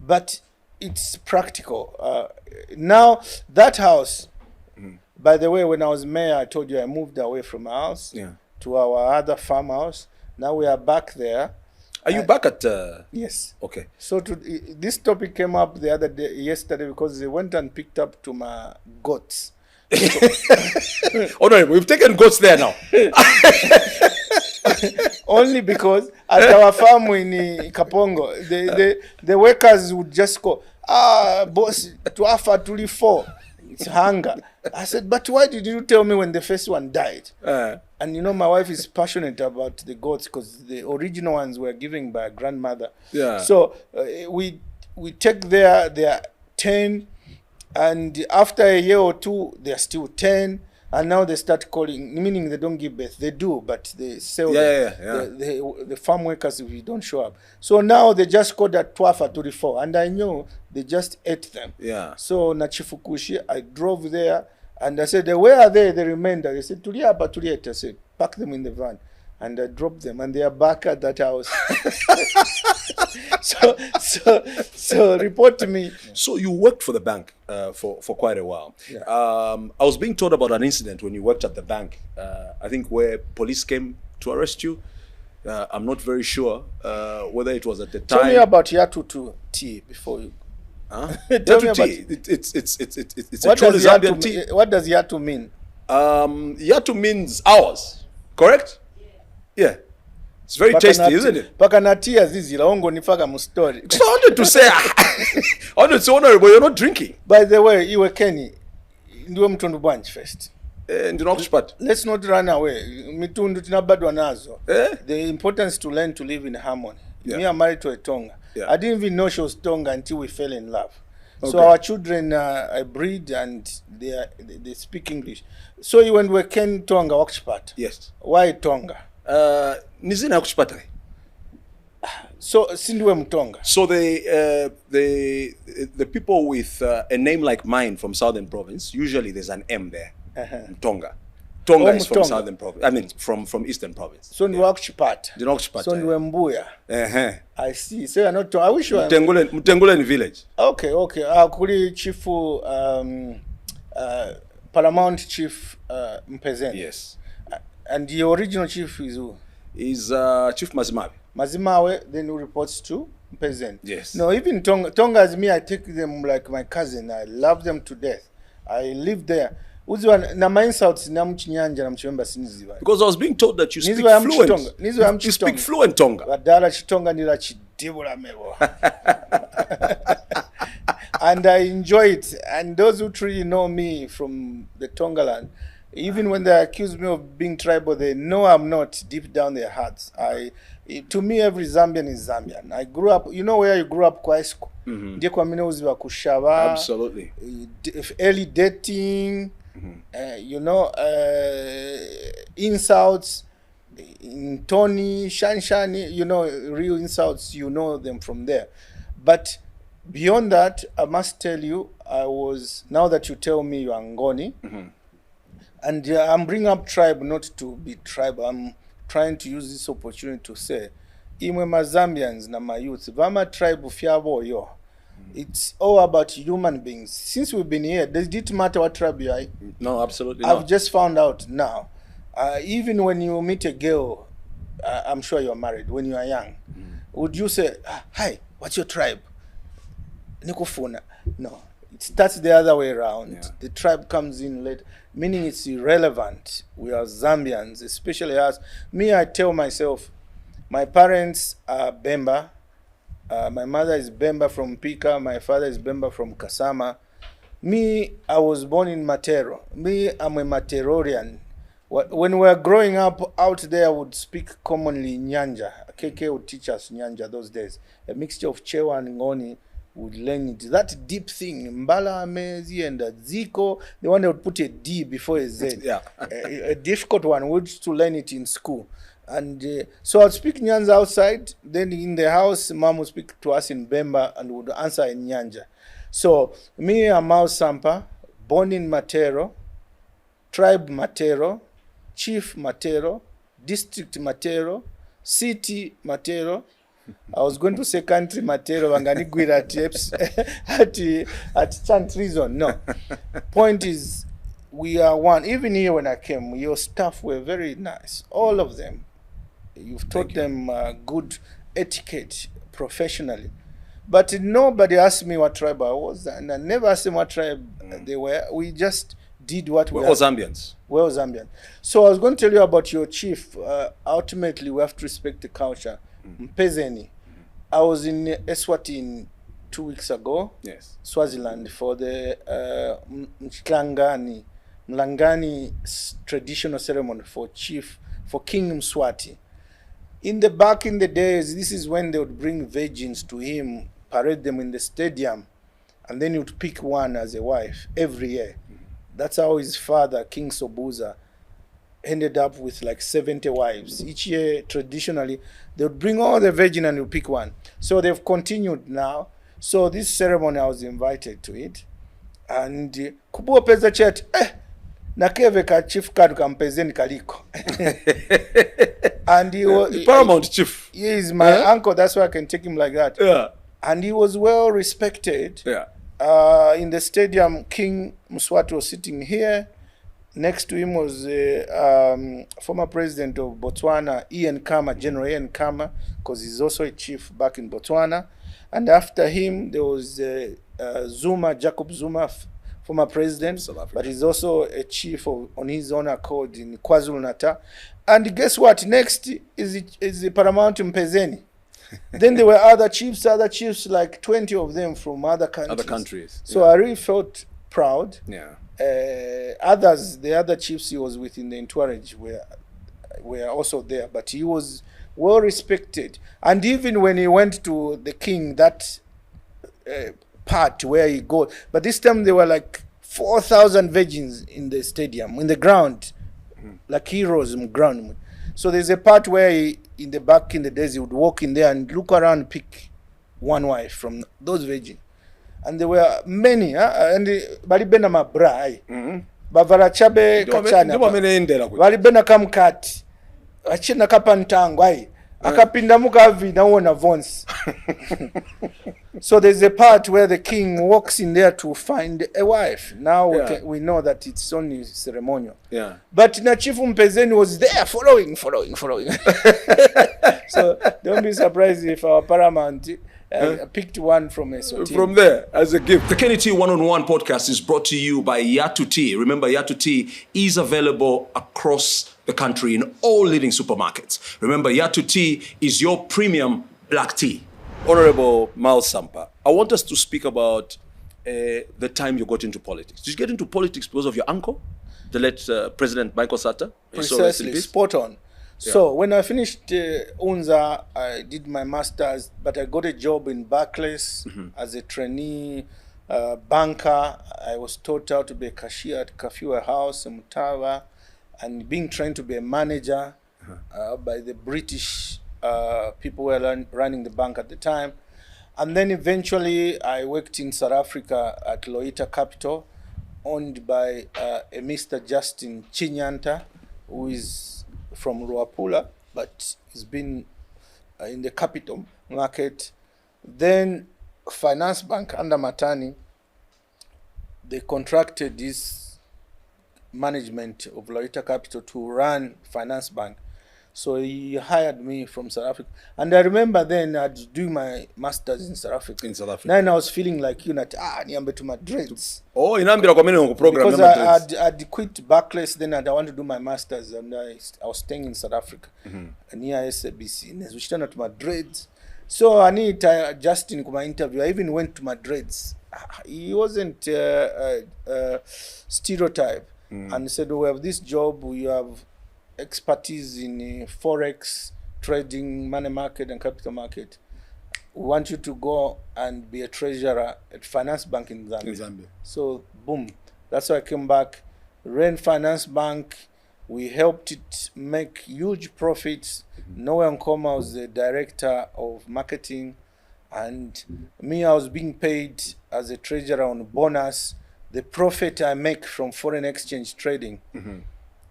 But it's practical. Now, that house, by the way, when I was mayor, I told you I moved away from our house to our other farmhouse. Now we are back there. Are you back at... Yes. Okay. So this topic came up yesterday because they went and picked up to my goats. Oh no, we've taken goats there now. Only because at our farm in Kapongo, the workers would just go, boss, tuafa tuli 4. It's hunger. I said, but why did you tell me when the first one died? And you know, my wife is passionate about the goats because the original ones were given by a grandmother. Yeah. So we take they are 10. And after a year or 2, they are still 10. And now they start calling, meaning they don't give birth. They do, but they sell the farm workers if you don't show up. So now they just called that Twafa 34. And I know they just ate them. Yeah. So na Chifukushi, I drove there and I said, where are they? The remainder. They said, Tulieta. I said, pack them in the van. And I dropped them, and they are back at that house. So report to me. So you worked for the bank for quite a while. Yeah. I was being told about an incident when you worked at the bank. I think where police came to arrest you. I'm not very sure whether it was at the time. Tell me about Yatutu tea before you. Huh? Yatu tea. It's a truly Zambian tea. What does Yatu mean? Yatu means ours. Correct? Yeah. It's very tasty, isn't it? Pakanatia zizila ongo nifaka mustori. So I wanted to say, honorable, you're not drinking. By the way, iwe Kenny, ndiwe mtundu branch first. Let's not run away. Mitundu tinabadwa nazo. The importance to learn to live in harmony. Yeah. Me, I'm married to a Tonga. Yeah. I didn't even know she was Tonga until we fell in love. Okay. So our children breed and they speak English. So you went to Ken Tonga Wakshpat. Yes. Why Tonga? Nizina Wakshpat. So Sindwe Mtonga. So the people with a name like mine from Southern Province, usually there's an M there. Tonga. Tonga is from Southern Province. I mean, from Eastern Province. So you Wakshpat. The Wakshpat. So you Mbuya. I see. So you're not. I wish you were. Mutenguleni village. Okay. Kuli Chifu, Paramount Chief Mpezeni. Yes. And the original chief is who? Is Chief Mazimawe. Mazimawe, then who reports to Mpezeni. Yes. No, even Tonga as me, I take them like my cousin. I love them to death. I live there. Because I was being told that you speak fluent. You speak fluent Tonga. And I enjoy it. And those who truly know me from the Tonga land, even when they accuse me of being tribal, they know I'm not deep down their hearts. To me, every Zambian is Zambian. I grew up, you know where you grew up, kwa school. Absolutely. Early dating. Insults, in Tony, Shani, real insults, you know them from there. But beyond that, I must tell you, now that you tell me you're Ngoni, And I'm bringing up tribe not to be tribal. I'm trying to use this opportunity to say, imwe Mazambians na my youth, vama tribe fiabo yo. It's all about human beings. Since we've been here, does it matter what tribe you are? No, absolutely not. I've just found out now. Even when you meet a girl, I'm sure you're married, when you are young, would you say, hi, what's your tribe? Nikufuna. No, it starts the other way around. Yeah. The tribe comes in late, meaning it's irrelevant. We are Zambians, especially us. Me, I tell myself, my parents are Bemba. My mother is Bemba from Pika. My father is Bemba from Kasama. Me, I was born in Matero. Me, I'm a Materorian. When we were growing up out there, I would speak commonly Nyanja. KK would teach us Nyanja those days. A mixture of Chewa and Ngoni would learn it. That deep thing, Mbala, Amezi, and Ziko, the one that would put a D before a Z. Yeah. a difficult one. We used to learn it in school. And so I'd speak Nyanja outside. Then in the house, Mom would speak to us in Bemba and would answer in Nyanja. So me, I'm Miles Sampa, born in Matero, tribe Matero, chief Matero, district Matero, city Matero. I was going to say country Matero, Vanganiguira tips at Chantrizon. No. Point is, we are one. Even here when I came, your staff were very nice. All of them. You've taught them good etiquette professionally. But nobody asked me what tribe I was, and I never asked them what tribe they were. We just did what we We're all Zambians. We're all Zambian. So I was going to tell you about your chief. Ultimately, we have to respect the culture. Mpezeni. I was in Eswatini 2 weeks ago. Yes. Swaziland for the Mlangani traditional ceremony for King Mswati. Back in the days, this is when they would bring virgins to him, parade them in the stadium, and then he would pick one as a wife every year. That's how his father, King Sobuza, ended up with like 70 wives. Each year, traditionally, they would bring all the virgin and you pick one. So they've continued now. So this ceremony, I was invited to it. And kubuo peza chat, nakeve ka chief kadu kampezeni kaliko. And he was Paramount chief. He is my uncle, that's why I can take him like that. Yeah. And he was well respected. Yeah. In the stadium, King Mswati was sitting here. Next to him was former president of Botswana, General Ian Kama, because he's also a chief back in Botswana. And after him, there was Jacob Zuma, former president, but he's also a chief on his own accord in KwaZulu-Natal. And guess what? Next is the Paramount Mpezeni. Then there were other chiefs, like 20 of them from other countries. So I really felt proud. Yeah. The other chiefs he was with in the entourage were also there, but he was well respected. And even when he went to the king, that part where he goes, but this time there were like 4,000 virgins in the stadium, in the ground, like heroes in the ground. So there's a part where in the days, he would walk in there and look around and pick one wife from those virgins. And there were many, and balibena mabrai. Bavala chabe kachana. Balibena kamkati. Achina kapantango ai. Akapinda mukavi na uona vonsi. So there's a part where the king walks in there to find a wife. Now we know that it's only ceremonial. Yeah. But Nachifu Mpezeni was there following. So don't be surprised if our paramount picked one from Eswatini. From there, as a gift. The KNT One-on-One podcast is brought to you by Yatu Tea. Remember, Yatu Tea is available across the country in all leading supermarkets. Remember, Yatu Tea is your premium black tea. Honorable Miles Sampa, I want us to speak about the time you got into politics. Did you get into politics because of your uncle, the late President Michael Sata? Precisely, spot on. So when I finished UNZA, I did my master's, but I got a job in Barclays as a trainee banker. I was taught how to be a cashier at Kafua House in Mutawa, and being trained to be a manager by the British people who were running the bank at the time. And then eventually I worked in South Africa at Loita Capital owned by a Mr. Justin Chinyanta, who is from Ruapula, but he's been in the capital market. Then Finance Bank under Matani, they contracted this management of Loretta Capital to run Finance Bank. So he hired me from South Africa. And I remember then I was doing my master's in South Africa. In South Africa. Then I was feeling like, niambe to Madrids. Oh, inambira kwa mene program. Because I'd quit Barclays, then I want to do my master's, and I was staying in South Africa, near SABC. Nezwishitana to Madrid. So I need Justin kuma interview. I even went to Madrid. He wasn't stereotype, and said, "We have this job. We have expertise in forex trading, money market, and capital market. We want you to go and be a treasurer at Finance Bank in Zambia." So boom, that's why I came back, ran Finance Bank. We helped it make huge profits. Noah Nkoma was the director of marketing, and me, I was being paid as a treasurer on bonus. The profit I make from foreign exchange trading,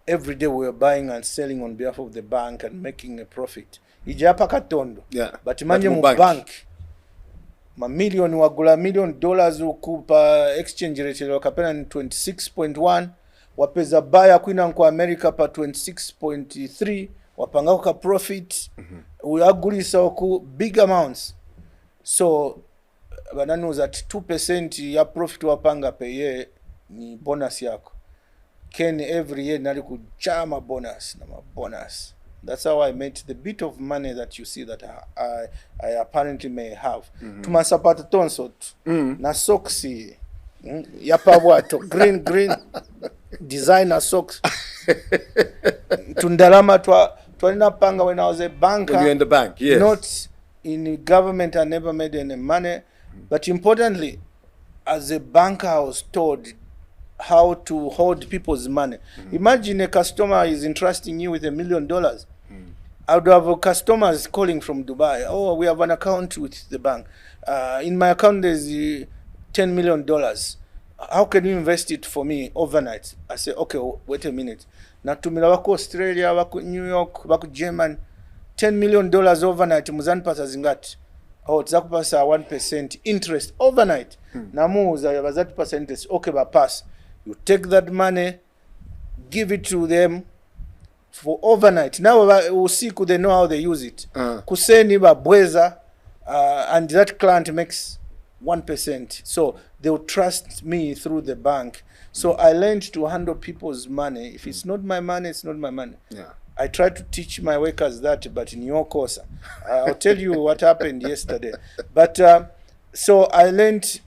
every day we were buying and selling on behalf of the bank and making a profit. Ijapa katondo. Yeah. But manje mu bank. Ma million wagula $1 million ukupa exchange rate wakapena ni 26.1. Wapeza buyer kwina kwa America pa 26.3. Wapanga kwa profit. Uyagulisa oku big amounts. So banani was at 2% ya profit wapanga per year ni bonus yako. Ken every year nali kuchama bonus. That's how I made the bit of money that you see that I apparently may have. Tumasapata tonso na socks yapabwato green designer socks. Tundalama twalina panga when I was a banker. When you're in the bank, yes. Not in government, I never made any money. But importantly, as a banker, I was told how to hold people's money. Imagine a customer is entrusting you with $1 million. I would have customers calling from Dubai. Oh, we have an account with the bank. In my account, there's $10 million. How can you invest it for me overnight? I say, okay, wait a minute. Natumila wako Australia, wako New York, wako German. $10 million overnight. Muzani pasa zingati. Oh, tizakupasa 1% interest overnight. Namuza yazati pasa interest. Okay, but pass. You take that money, give it to them for overnight. Now usiku they know how they use it. Kuseni babweza, and that client makes 1%. So they will trust me through the bank. So I learned to handle people's money. If it's not my money, it's not my money. Yeah. I try to teach my workers that, but in your course, I'll tell you what happened yesterday. But so I learned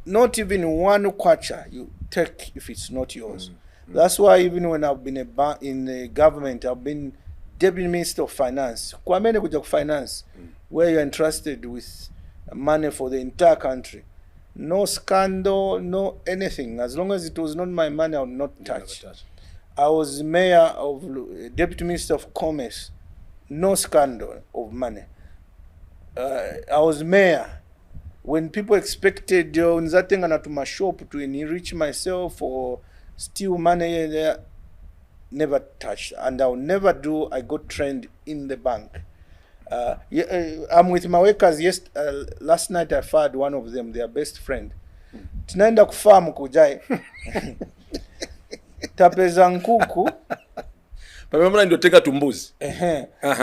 not even one kwacha you take if it's not yours. That's why even when I've been in the government, I've been Deputy Minister of Finance. Kwa mene kuja finance, where you're entrusted with money for the entire country. No scandal, no anything. As long as it was not my money, I would not touch. I was mayor of Deputy Minister of Commerce. No scandal of money. I was mayor. When people expected nzatenga to my shop to enrich myself or steal money there, never touched. And I'll never do. I got trained in the bank. I'm with my workers. Last night I fired one of them, their best friend. Tunaenda kufarm kujai. Tapeza nkuku. Pamemona ndio teka tumbuzi.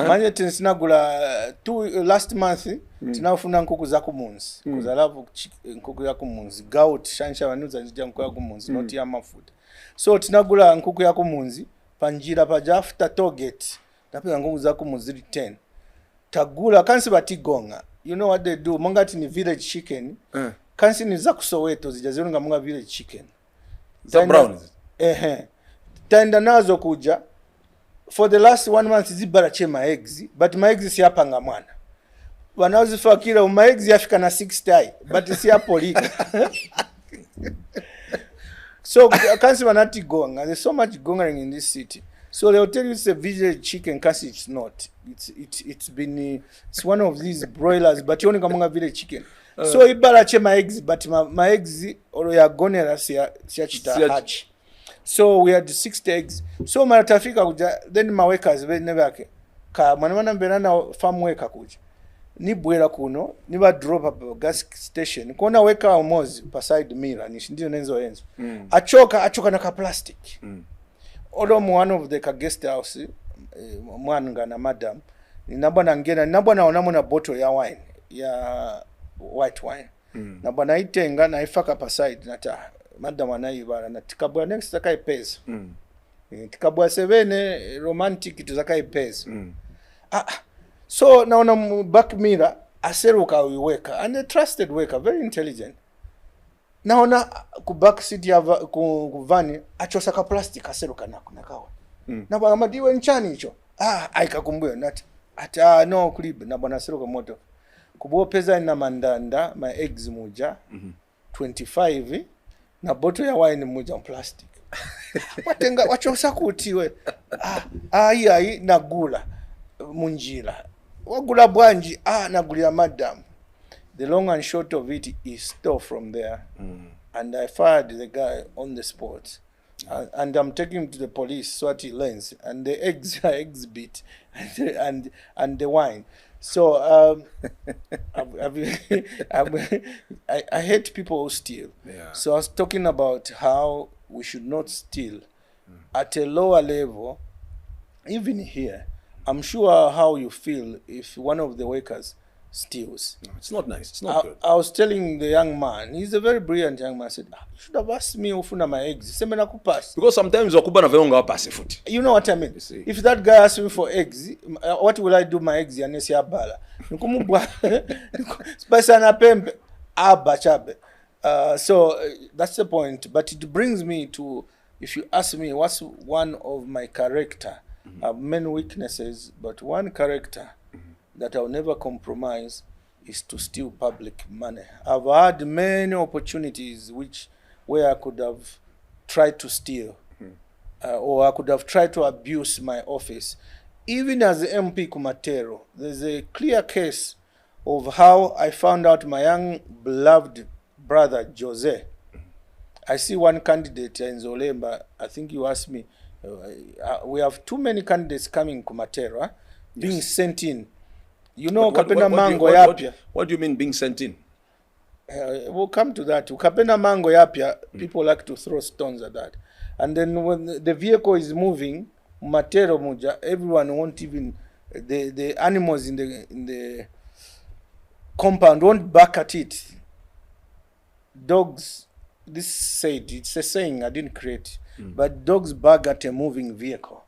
Manje tinsinagula last month tinafuna nkuku za kumunzi. Kuzalavu nkuku ya kumunzi. Gout shansha wanuza njia nkuku ya kumunzi, not ya mafuta. So tinagula nkuku ya kumunzi, panjira paja after target. Tapeza nkuku za kumunzi 10. Tagula kansi batigonga. You know what they do? Mongati ni village chicken. Kansi ni za kusoweto zijazirunga monga village chicken. Za brown. Taenda nazo kuja. For the last 1 month zibarache my eggs, but my eggs siyapanga mwana. Wanazifakira my eggs yafika na 6 tie, but siyapolika. So kansi wanati gonga. There's so much gongering in this city. So they'll tell you it's a village chicken, kansi it's not. It's one of these broilers, but you only kamonga village chicken. So ibarache my eggs, but my eggs yagonera siyachita hatch. So we had 60 eggs. So maratafika kuja, then my workers bene bake ka mwana mbera na farm worker kuja nibwera kuno niba drop up gas station kona weka omozi beside mirror ndio nenzo yenzo achoka na ka plastic odo one of the ka guest house mwana na madam ninabona ngena ninabona onamo na bottle ya wine ya white wine nabona itenga na ifaka beside nata madam anaibara na tikabwa next takai pesa tikabwa 7 romantic tuzakai pesa so naona back mirror aseruka wiweka and a trusted worker very intelligent naona ku back seat ya ku vani achosa ka plastic aseruka nakawa na bwana madiwe nchani hicho aikakumbuyo nati ata no clip na bwana aseruka moto kubopeza na mandanda my eggs muja 25 na bottle ya wine muja plastic watenga wachosa kutiwe ai nagula munjira wagula bwanji nagulira madam. The long and short of it is still from there and I fired the guy on the spot and I'm taking him to the police so that he learns and the eggs are exhibit and the wine. So I hate people who steal. So I was talking about how we should not steal at a lower level. Even here, I'm sure how you feel if one of the workers steals. No, it's not nice. It's not good. I was telling the young man, he's a very brilliant young man. I said, you should have asked me ufuna my eggs. Because sometimes wakuba na vionga wapase futi. You know what I mean? If that guy asks me for eggs, what will I do my eggs? Yanesi abala. Nukumubwa. Spesa na pembe. Chabe. So that's the point. But it brings me to, if you ask me, what's one of my character? I have many weaknesses, but one character that I'll never compromise is to steal public money. I've had many opportunities where I could have tried to steal or I could have tried to abuse my office. Even as the MP Kumatero, there's a clear case of how I found out my young beloved brother Jose. I see one candidate in Zolemba. I think you asked me, we have too many candidates coming Kumatero, being sent in. You know, Kapena Mango Yapia. What do you mean being sent in? We'll come to that. Kapena Mango Yapia, people like to throw stones at that. And then when the vehicle is moving, Matero Muja, everyone won't even, the animals in the compound won't back at it. Dogs, it's a saying I didn't create, but dogs bark at a moving vehicle.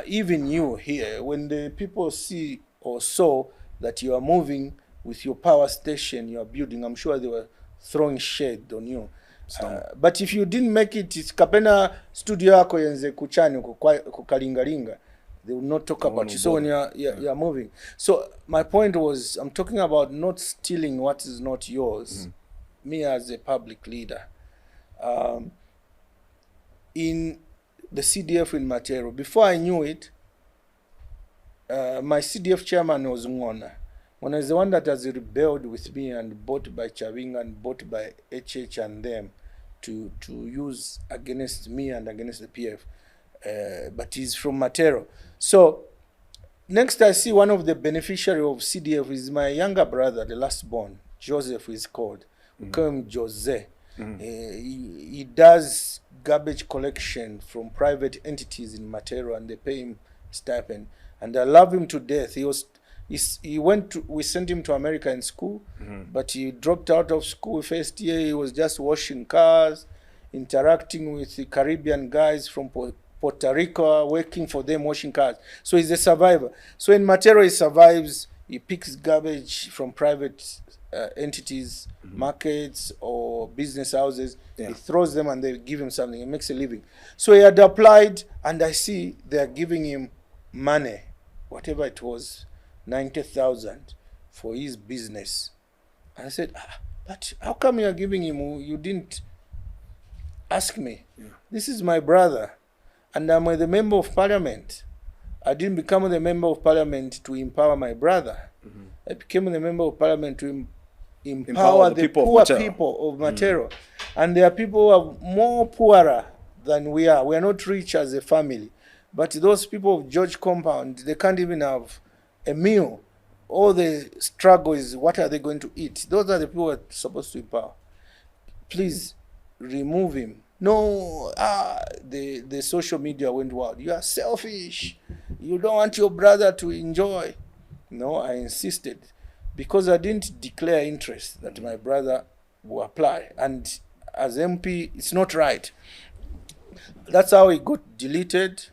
Even you here, when the people see or saw that you are moving with your power station, you are building, I'm sure they were throwing shade on you. But if you didn't make it, it's kapena studio yako yenze kuchani kukalingalinga, they will not talk about you. So when you're moving. So my point was, I'm talking about not stealing what is not yours. Me as a public leader. In the CDF in Matero, before I knew it, my CDF chairman was Ngona. When I was the one that has rebelled with me and bought by Chaving and bought by HH and them to use against me and against the PF. But he's from Matero. So next I see one of the beneficiaries of CDF is my younger brother, the last born, Joseph is called. We call him Jose. He does garbage collection from private entities in Matero and they pay him stipend. And I love him to death. We sent him to America in school, but he dropped out of school first year. He was just washing cars, interacting with the Caribbean guys from Puerto Rico, working for them, washing cars. So he's a survivor. So in Matero, he survives. He picks garbage from private entities, markets, or business houses. He throws them and they give him something. He makes a living. So he had applied, and I see they're giving him money, whatever it was, 90,000 for his business. And I said, but how come you're giving him? You didn't ask me. This is my brother, and I'm the member of parliament. I didn't become the member of parliament to empower my brother. I became the member of parliament to empower the poor people of Matero. And there are people who are more poorer than we are. We are not rich as a family. But those people of George Compound, they can't even have a meal. All the struggle is what are they going to eat? Those are the people who are supposed to empower. Please remove him. No, the social media went wild. You are selfish. You don't want your brother to enjoy. No, I insisted because I didn't declare interest that my brother will apply. And as MP, it's not right. That's how it got deleted.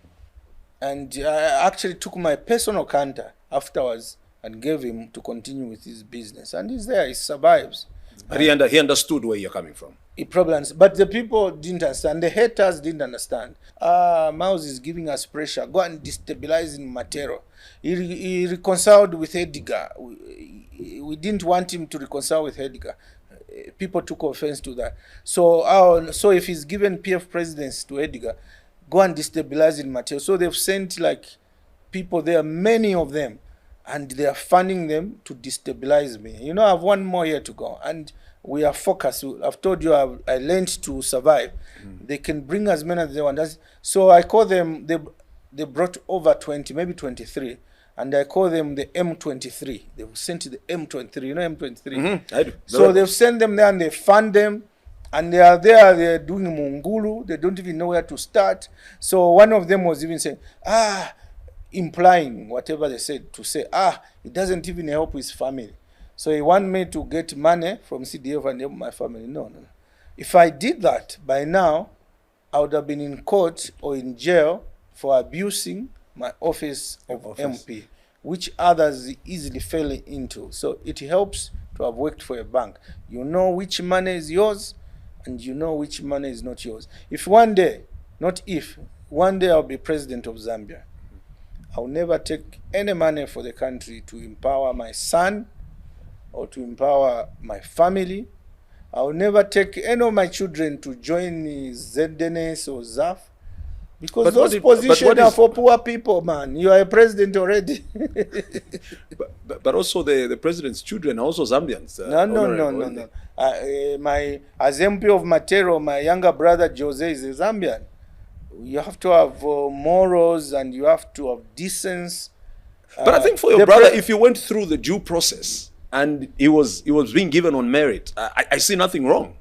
And I actually took my personal counter afterwards and gave him to continue with his business. And he's there, he survives. But he understood where you're coming from. He probably, but the people didn't understand. The haters didn't understand. Miles is giving us pressure. Go and destabilize in Matero. He reconciled with Edgar. We didn't want him to reconcile with Edgar. People took offense to that. So if he's given PF presidency to Edgar, go and destabilize in Mateo. So they've sent like people there, many of them, and they are funding them to destabilize me. You know, I have one more year to go, and we are focused. I've told you I learned to survive. They can bring as many as they want. So I call them, they brought over 20, maybe 23, and I call them the M23. They've sent the M23, you know M23? I do. So they've sent them there and they fund them. And they are there, they're doing Mungulu, they don't even know where to start. So one of them was even saying, implying whatever they said, to say, it doesn't even help his family. So he wanted me to get money from CDF and help my family. No. If I did that, by now, I would have been in court or in jail for abusing my office of MP, which others easily fell into. So it helps to have worked for a bank. You know which money is yours, and you know which money is not yours. If one day, not if, one day I'll be president of Zambia, I'll never take any money for the country to empower my son or to empower my family. I'll never take any of my children to join ZNS or ZAF. Because those positions are for poor people, man. You are a president already. but also the president's children are also Zambians. No. As MP of Matero, my younger brother Jose is a Zambian. You have to have morals and you have to have decency. But I think for your brother, if you went through the due process and he was being given on merit, I see nothing wrong.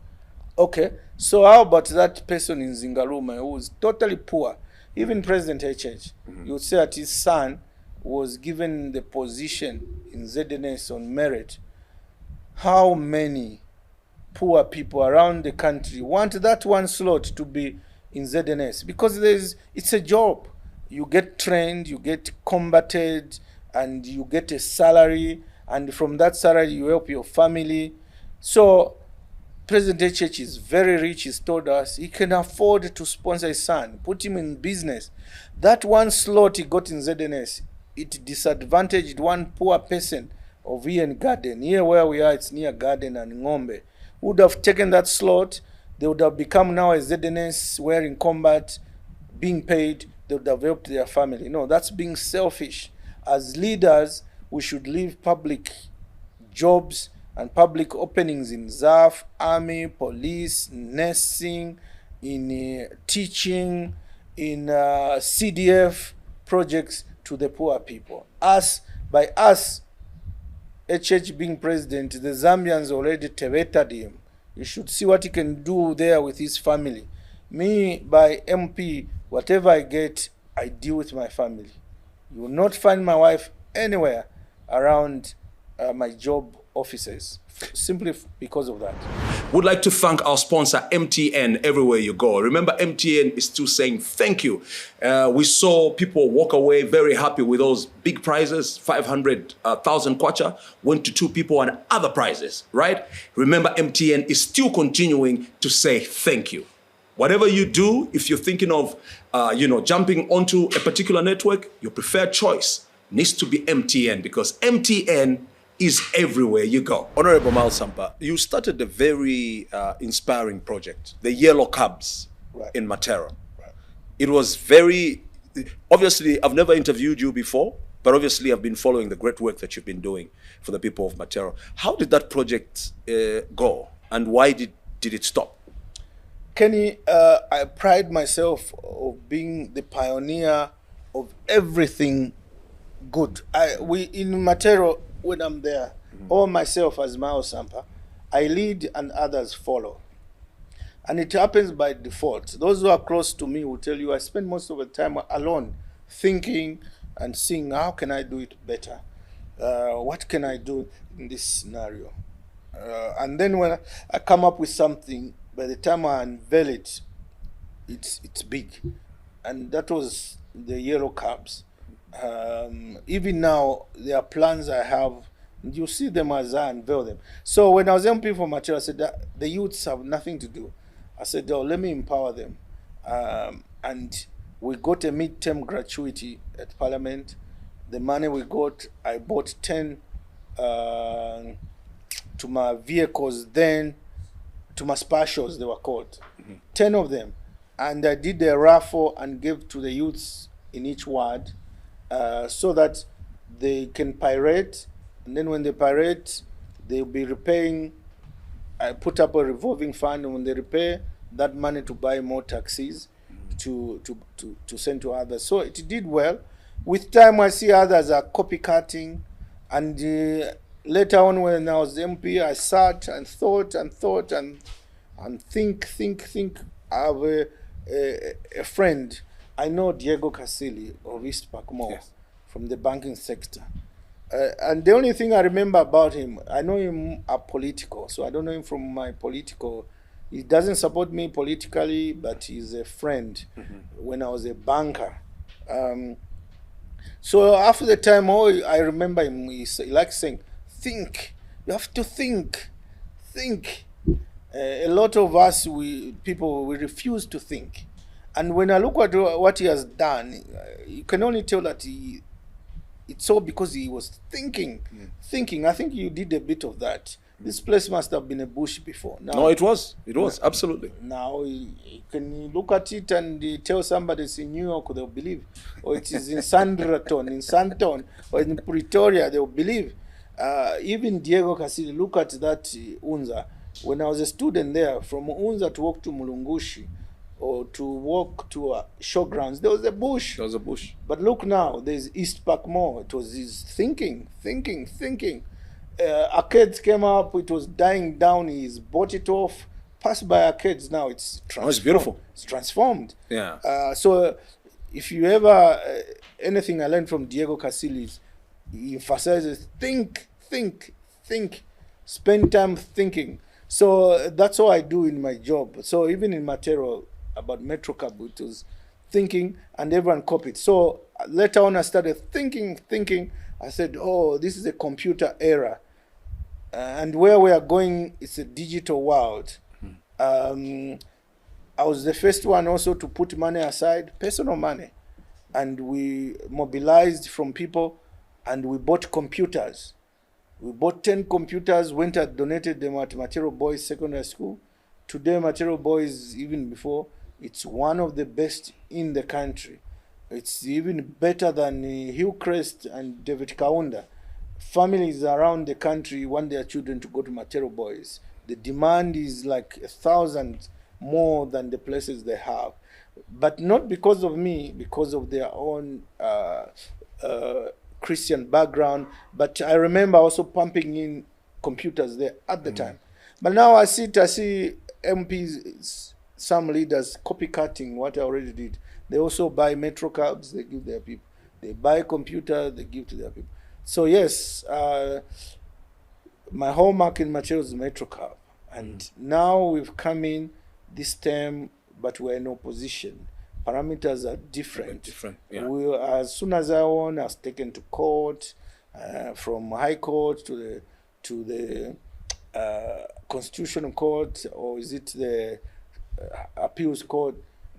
Okay, so how about that person in Zingaruma who was totally poor? Even President HH, you would say that his son was given the position in ZNS on merit. How many poor people around the country want that one slot to be in ZNS? Because it's a job. You get trained, you get combated, and you get a salary, and from that salary you help your family. So President HH is very rich. He's told us he can afford to sponsor his son, put him in business. That one slot he got in ZNS, it disadvantaged one poor person of Ian Garden. Here where we are, it's near Garden and Ngombe. Would have taken that slot, they would have become now a ZNS, wearing combat, being paid, they would have helped their family. No, that's being selfish. As leaders, we should leave public jobs and public openings in ZAF, army, police, nursing, in teaching, in CDF projects to the poor people. By us, HH being president, the Zambians already teveted him. You should see what he can do there with his family. Me, by MP, whatever I get, I deal with my family. You will not find my wife anywhere around my job offices, simply because of that. Would like to thank our sponsor MTN everywhere you go. Remember, MTN is still saying thank you. We saw people walk away very happy with those big prizes. 500,000 kwacha went to 2 people and other prizes, right? Remember, MTN is still continuing to say thank you. Whatever you do, if you're thinking of jumping onto a particular network, your preferred choice needs to be MTN, because MTN is everywhere you go. Honorable Miles Sampa, you started a very inspiring project, the Yellow Cabs in Matero. Right. It was very, obviously, I've never interviewed you before, but obviously I've been following the great work that you've been doing for the people of Matero. How did that project go, and why did it stop? Kenny, I pride myself of being the pioneer of everything good. We in Matero, when I'm there, or myself as Miles Sampa, I lead and others follow. And it happens by default. Those who are close to me will tell you I spend most of the time alone, thinking and seeing how can I do it better. What can I do in this scenario? And then when I come up with something, by the time I unveil it, it's big. And that was the yellow cabs. Even now, there are plans I have. You see them as I unveil them. So when I was MP for Material, I said that the youths have nothing to do. I said, oh, let me empower them. And we got a mid-term gratuity at Parliament. The money we got, I bought 10 to my vehicles then, to my specials, they were called. 10 of them. And I did a raffle and gave to the youths in each ward so that they can pirate. And then when they pirate, they'll be repaying. I put up a revolving fund, and when they repay, that money to buy more taxis to send to others. So it did well. With time, I see others are copycatting, and later on, when I was MP, I sat and thought and think. I have a friend. I know Diego Casili of East Pakmo, yes, from the banking sector. And the only thing I remember about him, I know him apolitical, so I don't know him from my political. He doesn't support me politically, but he's a friend when I was a banker. So after the time, I remember him, he likes saying, think. You have to think. A lot of us, we refuse to think. And when I look at what he has done, you can only tell that it's all because he was thinking. I think you did a bit of that. This place must have been a bush before. Now, no, it was, absolutely. Now, you can look at it and tell somebody it's in New York, they'll believe. Or it is in Sandraton, in Santon, or in Pretoria, they'll believe. Even Diego Casili, look at that Unza. When I was a student there, from Unza to walk to Mulungushi, or to walk to showgrounds, there was a bush. But look now, there's East Pakmo. It was his thinking. Arcades came up, it was dying down, he's bought it off, passed by arcades, now it's transformed. It's beautiful. It's transformed. Yeah. So if you ever, anything I learned from Diego Casili, he emphasizes think, spend time thinking. So that's all I do in my job. So even in material about MetroCab, it was thinking and everyone copied. So later on I started thinking. I said, oh, this is a computer era. And where we are going, it's a digital world. I was the first one also to put money aside, personal money. And we mobilized from people and we bought computers. We bought 10 computers, went and donated them at Material Boys Secondary School. Today, Material Boys, even before, it's one of the best in the country. It's even better than Hillcrest and David Kaunda. Families around the country want their children to go to Material Boys. The demand is like 1,000 more than the places they have. But not because of me, because of their own Christian background. But I remember also pumping in computers there at the time. But now I see MPs, some leaders copycatting what I already did. They also buy MetroCabs, they give their people. They buy a computer, they give to their people. So yes, my hallmark in materials is MetroCab. And now we've come in this term, but we're in opposition. Parameters are different. Yeah. As soon as I won, I was taken to court, from High Court to the Constitutional Court, or is it the Appeals Court?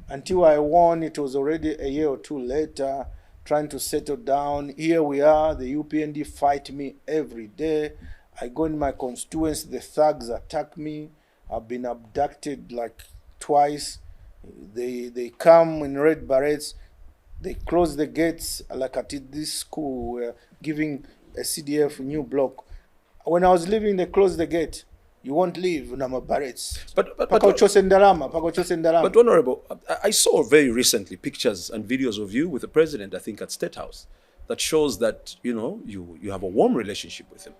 Until I won, it was already a year or two later, trying to settle down. Here we are, the UPND fight me every day. I go in my constituency, the thugs attack me. I've been abducted like twice. They come in red berets. They close the gates, like at this school, we're giving a CDF new block. When I was leaving, they closed the gate. you won't leave Nama Barretts. But Honorable, I saw very recently pictures and videos of you with the president, I think at State House, that shows that, you have a warm relationship with him.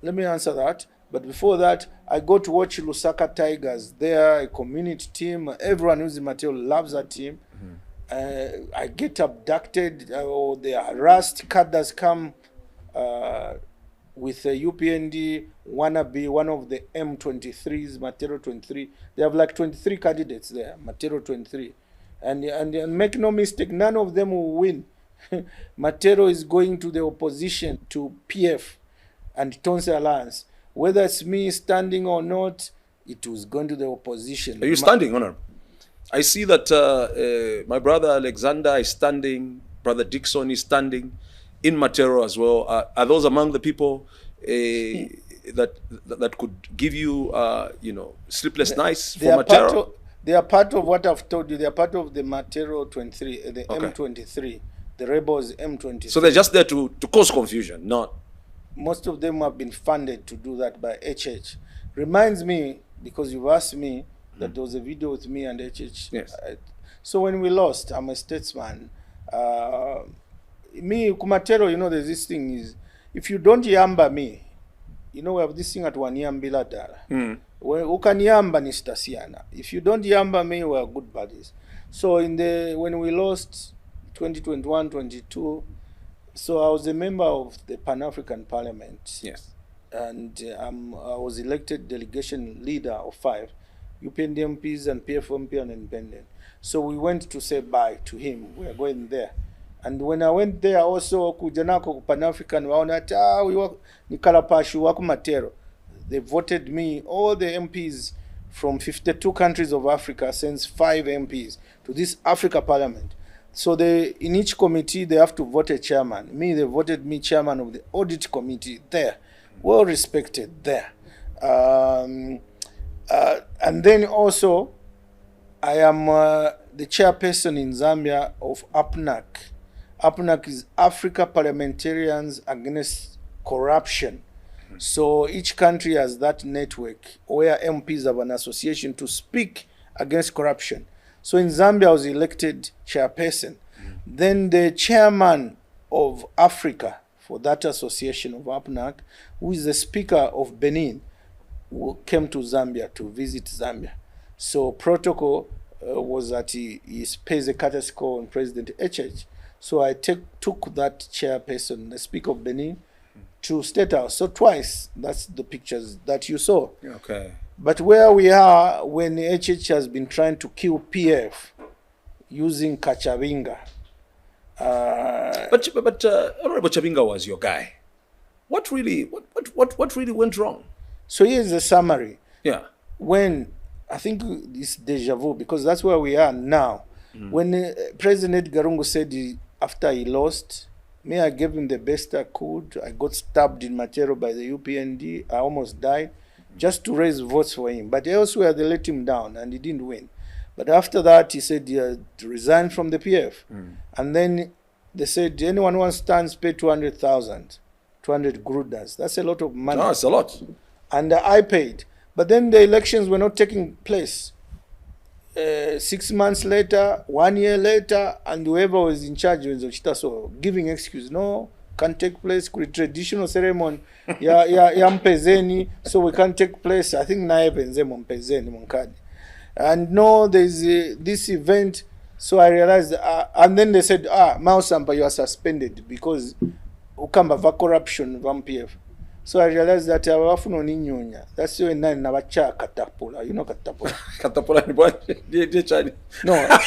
Let me answer that. But before that, I go to watch Lusaka Tigers. They are a community team. Everyone who's in Mapaalo loves that team. I get abducted or they are harassed. Cadres come with a UPND, wanna be one of the M23s, Mapaalo 23. They have like 23 candidates there, Mapaalo 23. And make no mistake, none of them will win. Mapaalo is going to the opposition, to PF and Tonse Alliance. Whether it's me standing or not, it was going to the opposition. Are you standing, Honorable? I see that my brother Alexander is standing, brother Dixon is standing, in Mapaalo as well. Are those among the people that could give you, sleepless nights for Mapaalo? They are part of what I've told you. They are part of the Mapaalo 23, the M23, the rebels M23. So they're just there to cause confusion, not... Most of them have been funded to do that by HH. Reminds me, because you've asked me, that there was a video with me and HH. Yes. So when we lost, I'm a statesman. Me, Kumatero, there's this thing is, if you don't yamba me, we have this thing at Wanyambila Dara. Ukanyamba ni stasiana. If you don't yamba me, we are good buddies. So when we lost 2021, 22, so I was a member of the Pan-African Parliament. Yes. And I was elected delegation leader of 5, UPND MPs and PFMP and independent. So we went to say bye to him. We are going there. And when I went there also, kujanako Pan-African, they voted me, all the MPs from 52 countries of Africa sends 5 MPs to this Africa Parliament. So in each committee, they have to vote a chairman. They voted me chairman of the audit committee there. Well respected there. And then also, I am the chairperson in Zambia of APNAC. APNAC is Africa Parliamentarians Against Corruption. So each country has that network where MPs have an association to speak against corruption. So in Zambia, I was elected chairperson. Then the chairman of Africa for that association of APNAC, who is the speaker of Benin, came to Zambia to visit Zambia. So protocol was that he pays a courtesy call on President HH. So I took that chairperson, the speaker of Benin, to State House. So twice, that's the pictures that you saw. Okay. But where we are when HH has been trying to kill PF using Kachabinga. But Honorable Chabinga was your guy. What really went wrong? So here's the summary. Yeah. When, I think it's deja vu, because that's where we are now. When President Garungu said after he lost, I gave him the best I could. I got stabbed in Mapaalo by the UPND. I almost died just to raise votes for him. But elsewhere, they let him down and he didn't win. But after that, he said he had to resign from the PF. And then they said, anyone who stands, pay 200,000, 200 grudas. That's a lot of money. No, it's a lot. And I paid. But then the elections were not taking place. 6 months later, 1 year later, and whoever was in charge was so giving excuse. No, can't take place. Traditional ceremony, mpezeni, so we can't take place. I think naivenze mpezeni monkadi. And no, there's this event. So I realized, and then they said, Miles Sampa, you are suspended because ukamba va corruption va MPF. So I realized that abafuno ninyonya. That's when I nabacha katapula. You know katapula. Katapula ni bwana. No.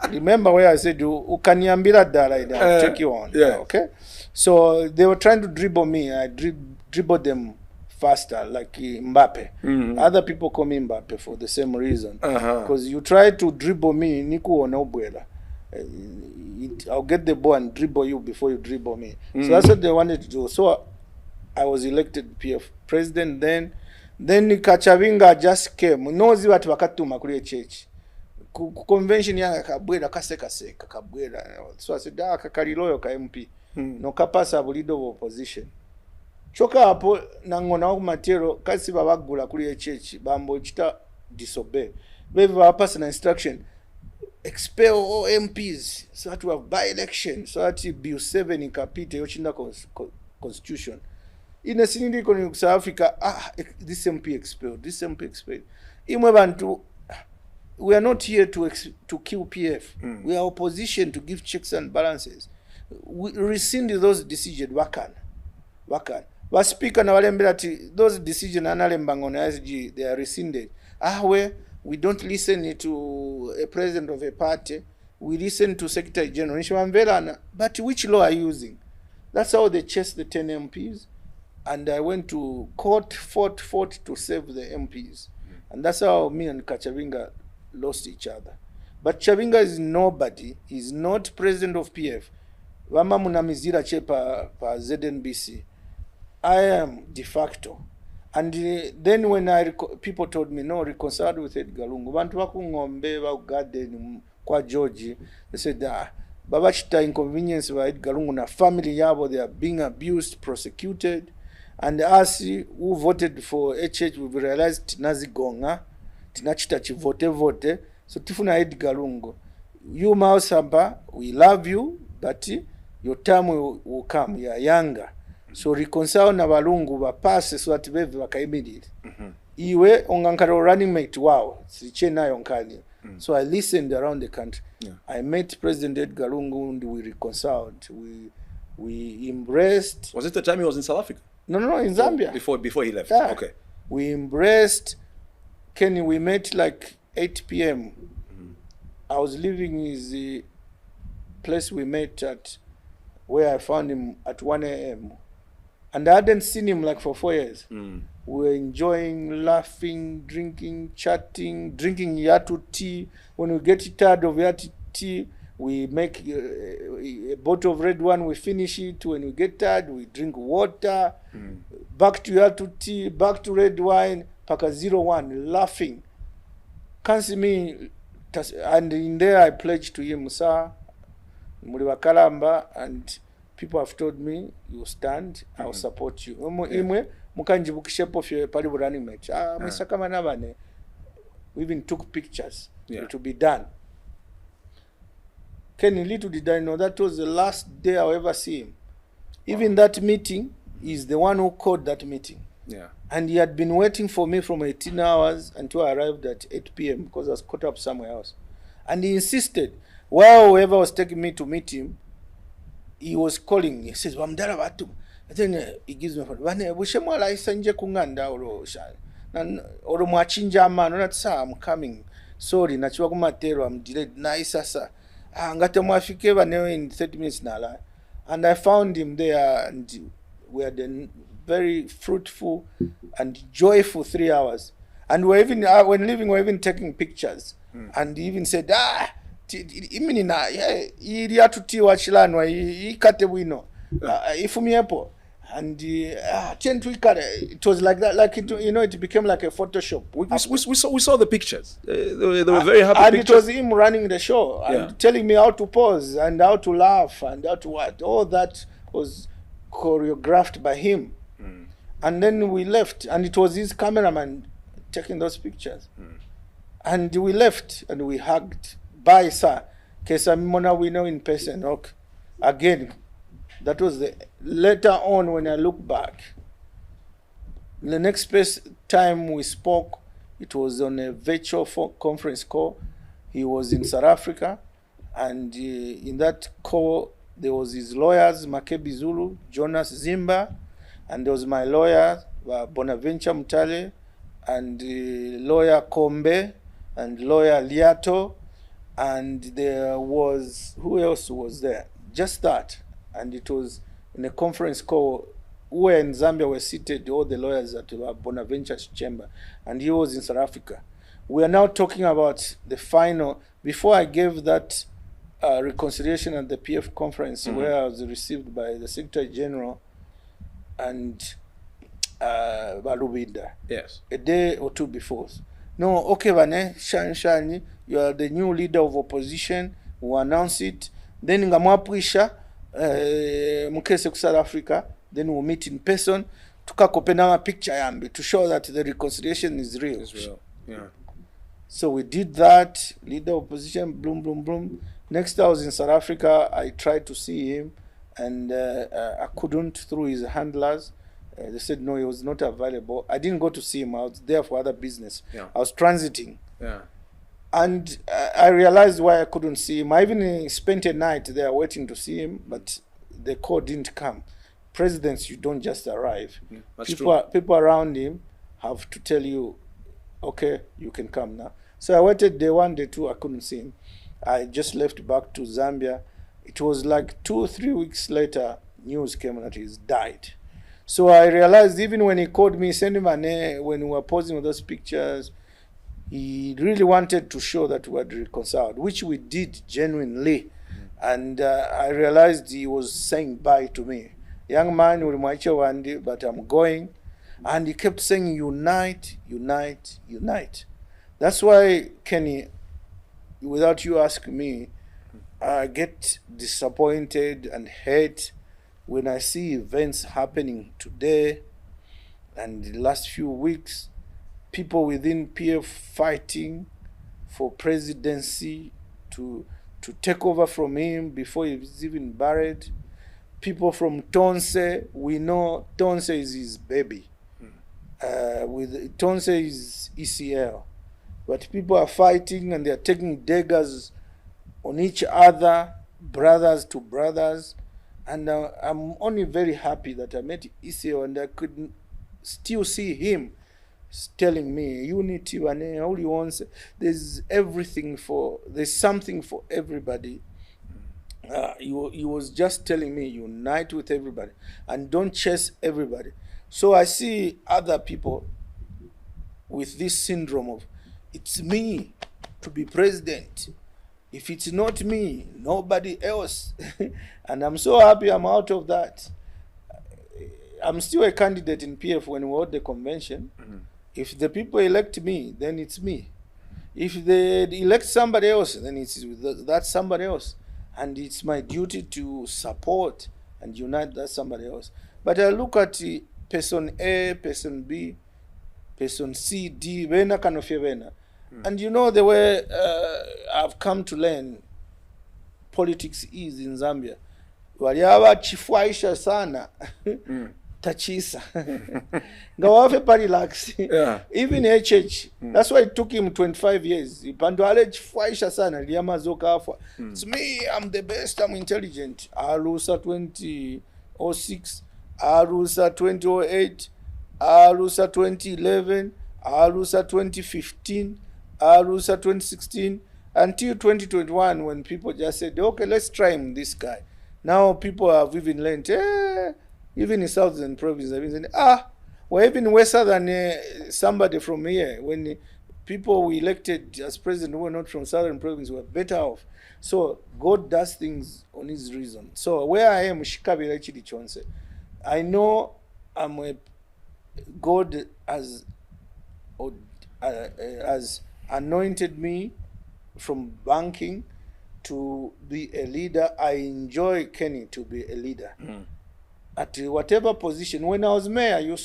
Remember where I said ukaniambira dala I'll take you on. Yeah. Okay. So they were trying to dribble me. I dribbled them faster, like Mwape. Other people call me Mwape for the same reason. Because you try to dribble me, niku ona ubwela. I'll get the ball and dribble you before you dribble me. So that's what they wanted to do. So I was elected PF president then. Then Kachabinga just came. Nozi watu wakatuma kule church. Convention yanga kabwera kaseka kabwera. So I said, kakaliloyo ka MP. No kapasa bulido of opposition. choka hapo nangona ku matero kasi babagula kuli echechi bambo chita disobey bebe ba personal instruction expel all MPs so that we have by-election so that bill 7 ikapite yochinda constitution ine sinindi ko South Africa this MP expelled this MP expelled imwe bantu we are not here to kill PF. We are opposition to give checks and balances. We rescind those decisions. Wakan. But speaker na walembera those decisions analemba on SG they are rescinded. We don't listen to a president of a party. We listen to Secretary General. But which law are you using? That's how they chased the 10 MPs. And I went to court, fought to save the MPs. And that's how me and Kachavinga lost each other. But Chavinga is nobody. He's not president of PF. Wama munamizira chepa pa ZNBC. I am de facto. And then when people told me, no, reconciled with Edgar Lungu. Bantu wakungombe wa garden kwa George. They said, baba chita inconvenience wa Edgar Lungu na family yabo, they are being abused, prosecuted. And us who voted for HH, we've realized nazigonga. Tinachita chivote so tifuna Edgar Lungu. You Miles Sampa, we love you, but your time will come. You are younger, so reconcile na balungu ba pass so that beve bakaimidit. Iwe ongankaro running mate wow siche nayo nkali. So I listened around the country. I met President Edgar Lungu and we reconciled. We embraced. Was it the time he was in South Africa? No, in Zambia. Before he left. Yeah. Okay. We embraced. Kenny, we met like 8 p.m. I was leaving his place we met at, where I found him at 1 a.m. And I hadn't seen him like for 4 years. We were enjoying, laughing, drinking, chatting, drinking Yatu tea. When we get tired of Yatu tea, we make a bottle of red wine, we finish it. When we get tired, we drink water. Back to Yatu tea, back to red wine. Paka 01, laughing. Can't see me. And in there I pledged to him, sir, Muliwa Kalamba, and people have told me, you stand, I'll support you. Imwe, mukanjibukishe pofye pali running mate. Mr. Kamanabane. We even took pictures to be done. Kenny, little did I know that was the last day I'll ever see him. Even that meeting is the one who called that meeting. Yeah. And he had been waiting for me from 18 hours until I arrived at 8 p.m. because I was caught up somewhere else. And he insisted, while whoever was taking me to meet him, he was calling. He says, Wamdara Batu. And then he gives me a phone. Bushemwala isanje kunganda oro mwachinja amano. That's sir, I'm coming. Sorry, nachiwa kumatero, I'm delayed. Naisasa. Ngate mwafike banewe in 30 minutes nala. And I found him there and we had a very fruitful and joyful 3 hours. And we're even, when leaving, we're even taking pictures. And he even said, imini na, ili atutiwa chilanwa, ikate wino, ifumiepo. And it was like that, like it, it became like a Photoshop. We saw the pictures. They were very happy and pictures. It was him running the show and telling me how to pose and how to laugh and how to what. All that was choreographed by him. And then we left, and it was his cameraman taking those pictures. And we left, and we hugged. Bye, sir. Kesamimona we know in person. Okay. Again, that was the later on when I look back. The next time we spoke, it was on a virtual conference call. He was in South Africa, and in that call, there was his lawyers, Makebi Zulu, Jonas Zimba, and there was my lawyer, Bonaventure Mutale, and lawyer Kombe, and lawyer Liato, and there was, who else was there? Just that. And it was in a conference call where in Zambia were seated, all the lawyers at Bonaventure's chamber, and he was in South Africa. We are now talking about the final, before I gave that reconciliation at the PF conference where I was received by the Secretary General and Balubinda. Yes. A day or two before. No, okay, Vane, Shani, you are the new leader of opposition. We'll announce it. Then Ngamwapwisha, Mukese South Africa, then we'll meet in person. Tukakopenama picture yambi to show that the reconciliation is real. It's real. Yeah. So we did that, leader opposition, boom. Next I was in South Africa. I tried to see him, and I couldn't through his handlers. They said no, he was not available. I didn't go to see him. I was there for other business. Yeah. I was transiting. Yeah. And I realized why I couldn't see him. I even spent a night there waiting to see him, but the call didn't come. Presidents, you don't just arrive. That's true. People around him have to tell you, okay, you can come now. So I waited day 1, day 2, I couldn't see him. I just left back to Zambia. It was like 2 or 3 weeks later, news came that he's died. So I realized even when he called me, sent him when we were posing with those pictures, he really wanted to show that we had reconciled, which we did genuinely. And I realized he was saying bye to me. Young man, but I'm going. And he kept saying, unite, unite, unite. That's why, Kenny, without you asking me, I get disappointed and hate when I see events happening today and the last few weeks, people within PF fighting for presidency to take over from him before he's even buried. People from Tonse, we know Tonse is his baby. With Tonse is ECL. But people are fighting and they're taking daggers on each other, brothers to brothers. And I'm only very happy that I met ECL and I could still see him telling me, unity, all you want. There's something for everybody. He was just telling me, unite with everybody and don't chase everybody. So I see other people with this syndrome of, it's me to be president. If it's not me, nobody else. And I'm so happy I'm out of that. I'm still a candidate in PF when we hold the convention. If the people elect me, then it's me. If they elect somebody else, then that's somebody else. And it's my duty to support and unite that somebody else. But I look at person A, person B, person C, D, vena kanofia vena. And you know the way I've come to learn politics is in Zambia. Waliaba chifwaisha sana. Tachisa. Ngawafe pa relax. Yeah. Even HH. That's why it took him 25 years. Ipandwale chifwaisha sana. Liyama zoka afwa. It's me, I'm the best, I'm intelligent. Arusa 2006. Arusa 2008. Arusa 2011. Arusa 2015. Arusa 2016. Until 2021 when people just said, okay, let's try him, this guy. Now people have even learned, even in Southern Province, I've been saying, we're even worse than somebody from here. When people we elected as president who were not from Southern Province were better off. So God does things on his reason. So where I am, Shikabira Chidi Chonse, I know God has anointed me from banking to be a leader. I enjoy Kenny to be a leader. At whatever position. When I was mayor, you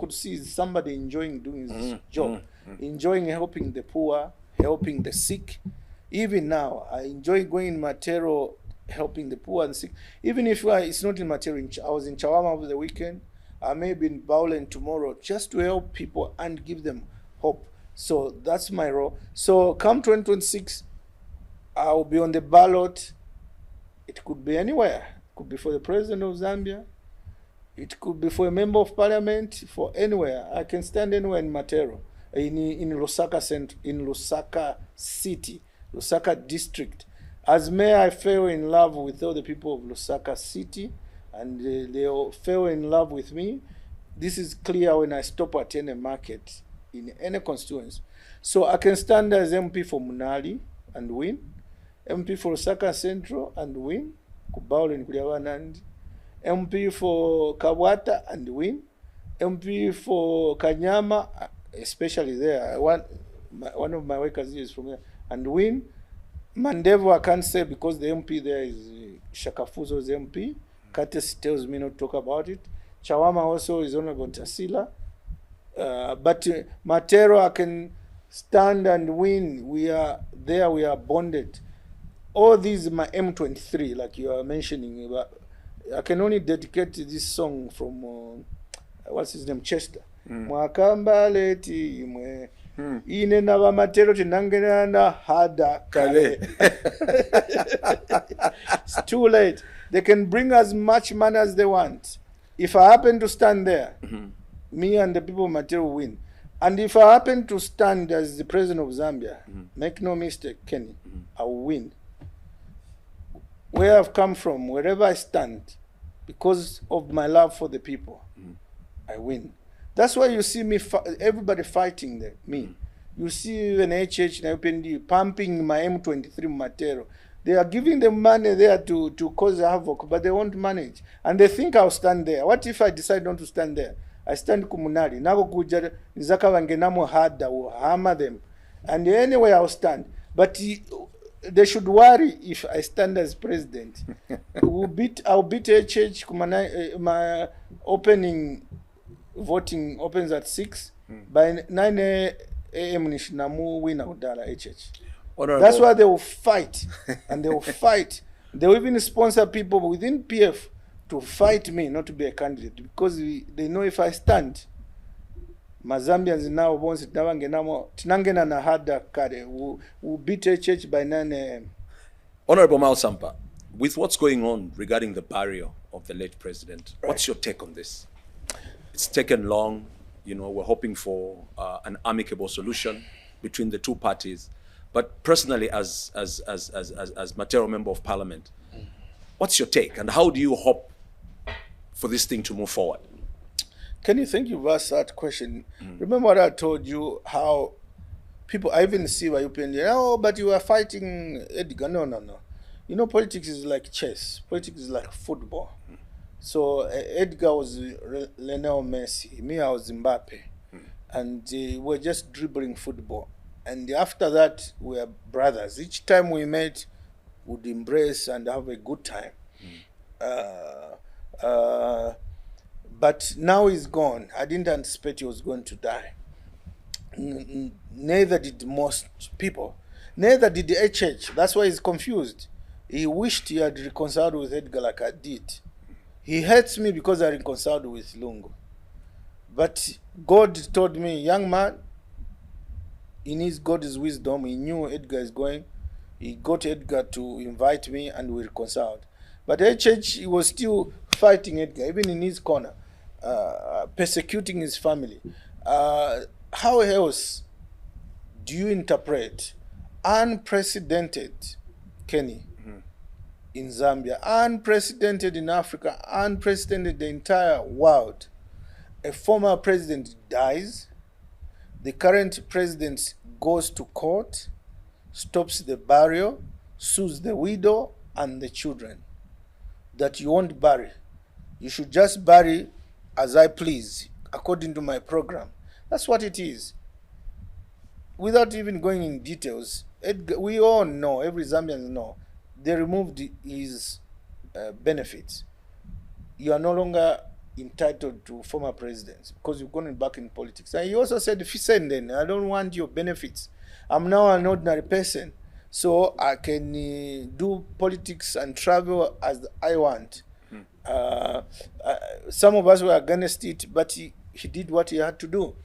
could see somebody enjoying doing his job, enjoying helping the poor, helping the sick. Even now, I enjoy going in Matero, helping the poor and sick. Even if it's not in Matero, I was in Chawama over the weekend. I may be in Bowlen tomorrow, just to help people and give them hope. So that's my role. So come 2026, I'll be on the ballot. It could be anywhere. It could be for the president of Zambia. It could be for a member of parliament, for anywhere. I can stand anywhere in Matero, in Lusaka Central, in Lusaka City, Lusaka District. As mayor, I fell in love with all the people of Lusaka City, and they all fell in love with me. This is clear when I stop at any market in any constituency. So I can stand as MP for Munali and win, MP for Lusaka Central and win, Kubaule and Kuliawanandi, MP for Kabwata and win, MP for Kanyama, especially there. One of my workers is from there, and win. Mandevo I can't say because the MP there is Shakafuzo's MP. Curtis tells me not to talk about it. Chawama also is Honorable Tasila. But Matero, I can stand and win. We are there, we are bonded. All these my M23, like you are mentioning. I can only dedicate this song from, what's his name, Chester. Mwakamba leti mwe. Ine na ba Matero tinangena na hada kale. It's too late. They can bring as much money as they want. If I happen to stand there, me and the people of Matero win. And if I happen to stand as the president of Zambia, make no mistake, Kenny, I will win. Where I've come from, wherever I stand, because of my love for the people, I win. That's why you see me, everybody fighting me. You see even HH and UPND pumping my M23 Matero. They are giving them money there to cause havoc, but they won't manage. And they think I'll stand there. What if I decide not to stand there? I stand kumunari. Nago kuja nizaka wangenamo hada will hammer them. And anyway I'll stand. But they should worry if I stand as president. I'll beat HH. My opening voting opens at 6. By 9 a.m. Nishinamu win Udala HH. That's why they will fight. And they will fight. They will even sponsor people within PF to fight me not to be a candidate, because they know if I stand, Mazambians now wants it tinangena na hada kare will beat HH by 9 a.m. Hon.Miles Sampa, with what's going on regarding the burial of the late president, what's your take on this? It's taken long. We're hoping for an amicable solution between the two parties. But personally, as Matero Member of Parliament, what's your take, and how do you hope for this thing to move forward? Can you think you've asked that question? Remember what I told you, how people, I even see why you but you are fighting Edgar. No. Politics is like chess. Politics is like football. So Edgar was Lionel Messi. Me, I was Mbappe. And we're just dribbling football. And after that, we are brothers. Each time we met, we'd embrace and have a good time. But now he's gone. I didn't anticipate he was going to die. Neither did most people. Neither did the HH. That's why he's confused. He wished he had reconciled with Edgar like I did. He hates me because I reconciled with Lungu. But God told me, young man, he needs God's wisdom. He knew Edgar is going. He got Edgar to invite me and we reconciled. But HH, he was still fighting Edgar, even in his corner, persecuting his family. How else do you interpret unprecedented, Kenny, in Zambia, unprecedented in Africa, unprecedented the entire world? A former president dies, the current president goes to court, stops the burial, sues the widow and the children that you won't bury. You should just bury as I please, according to my program. That's what it is. Without even going in details, we all know, every Zambian know, they removed his benefits. You are no longer entitled to former presidents because you've gone back in politics. And he also said, if you send then, I don't want your benefits. I'm now an ordinary person, so I can do politics and travel as I want. Some of us were against it, but he did what he had to do.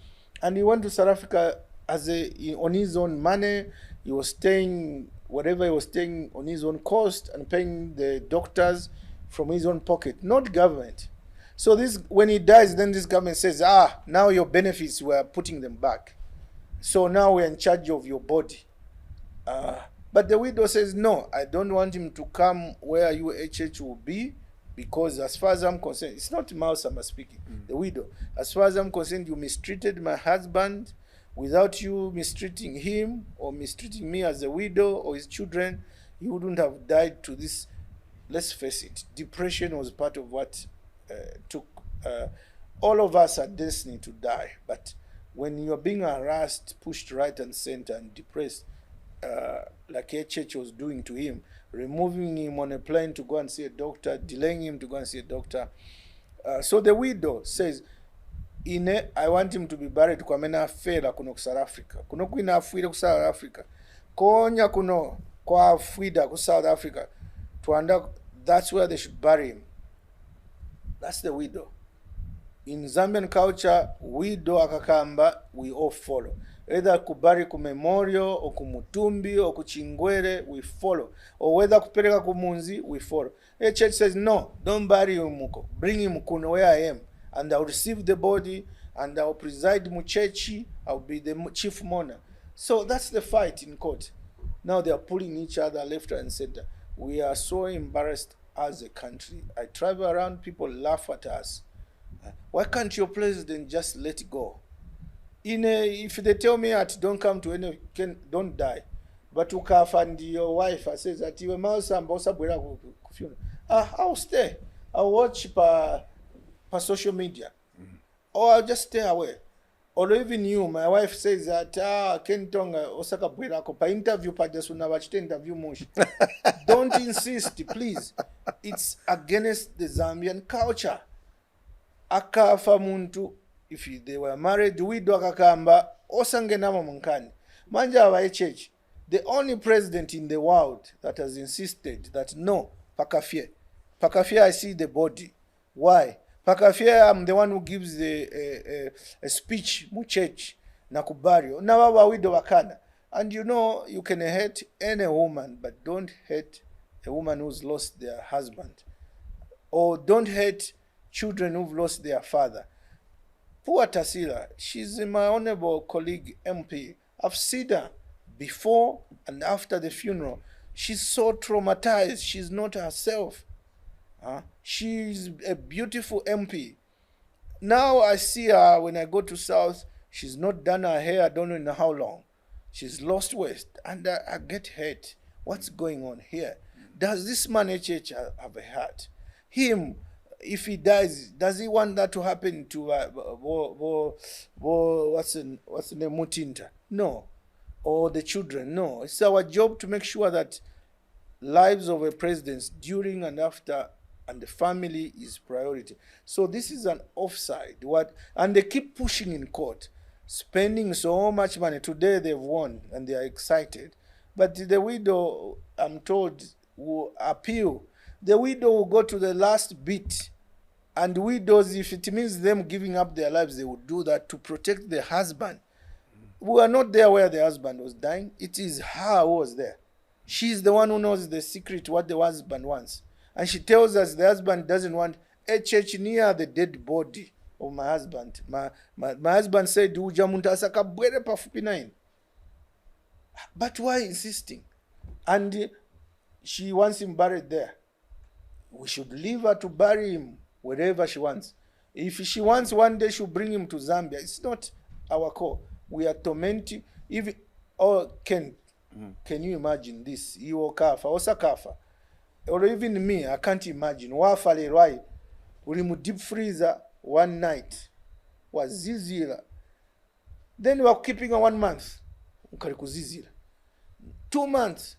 And he went to South Africa on his own money. He was staying, whatever he was staying on his own cost and paying the doctors from his own pocket, not government. So when he dies, then this government says, now your benefits, we're putting them back. So now we're in charge of your body. But the widow says, no, I don't want him to come where UHH will be, because as far as I'm concerned, it's not Miles Sampa speaking, the widow. As far as I'm concerned, you mistreated my husband. Without you mistreating him or mistreating me as a widow or his children, he wouldn't have died to this. Let's face it, depression was part of what took. All of us are destined to die. But when you're being harassed, pushed right and center and depressed, like HH was doing to him, removing him on a plane to go and see a doctor, delaying him to go and see a doctor, So the widow says, I want him to be buried kwa mena fera kuno ku South Africa. Kuno kuina afuida ku South Africa. Konya kuno kwa afuida ku South Africa. That's where they should bury him. That's the widow. In Zambian culture, widow akakamba, we all follow. Either kubari ku memorial, or ku mutumbi, or ku chingwere, we follow. Or whether kupereka ku munzi, we follow. The church says, no, don't bury him muko. Bring him kuno where I am. And I'll receive the body, and I'll preside muchechi, I'll be the chief mourner. So that's the fight in court. Now they are pulling each other left and center. We are so embarrassed as a country. I travel around, people laugh at us. Why can't your president just let it go? If they tell me that don't come to any, don't die. But ukafa and your wife says that you Hon.Miles Sampa funeral. I'll stay. I'll watch per social media. Or I'll just stay away. Or even you, my wife says that Kentonga Osaka Bwirako pa interview pa jasuna wachite interview moshi. Don't insist, please. It's against the Zambian culture. Akafa muntu, if they were married, widow akakamba osange nama munkani. Manja wa church, the only president in the world that has insisted that no, pakafie. Pakafie, I see the body. Why? Pakafia, I'm the one who gives a speech mu church na kubario. Na baba widow wakana. And you know, you can hate any woman, but don't hate a woman who's lost their husband. Or don't hate children who've lost their father. Poor Tasila, she's my honorable colleague MP. I've seen her before and after the funeral. She's so traumatized. She's not herself. She's a beautiful MP. Now I see her when I go to South. She's not done her hair, I don't know in how long. She's lost weight, and I get hurt. What's going on here? Does this man HH have a heart? Him, if he dies, does he want that to happen to what's the name, Mutinta? No. Or the children? No. It's our job to make sure that lives of a president during and after and the family is priority. So this is an offside. And they keep pushing in court, spending so much money. Today they've won and they are excited. But the widow, I'm told, will appeal. The widow will go to the last bit. And widows, if it means them giving up their lives, they would do that to protect the husband. We are not there where the husband was dying. It is her who was there. She's the one who knows the secret, what the husband wants. And she tells us the husband doesn't want a church near the dead body of my husband. My husband said, but why insisting? And she wants him buried there. We should leave her to bury him wherever she wants. If she wants one day, she'll bring him to Zambia. It's not our call. We are tormenting. Can you imagine this? Kafa, Osa Kafa. Or even me, I can't imagine. Wafale Rai, we deep freezer one night. Was zizira. Then we are keeping her 1 month. 2 months.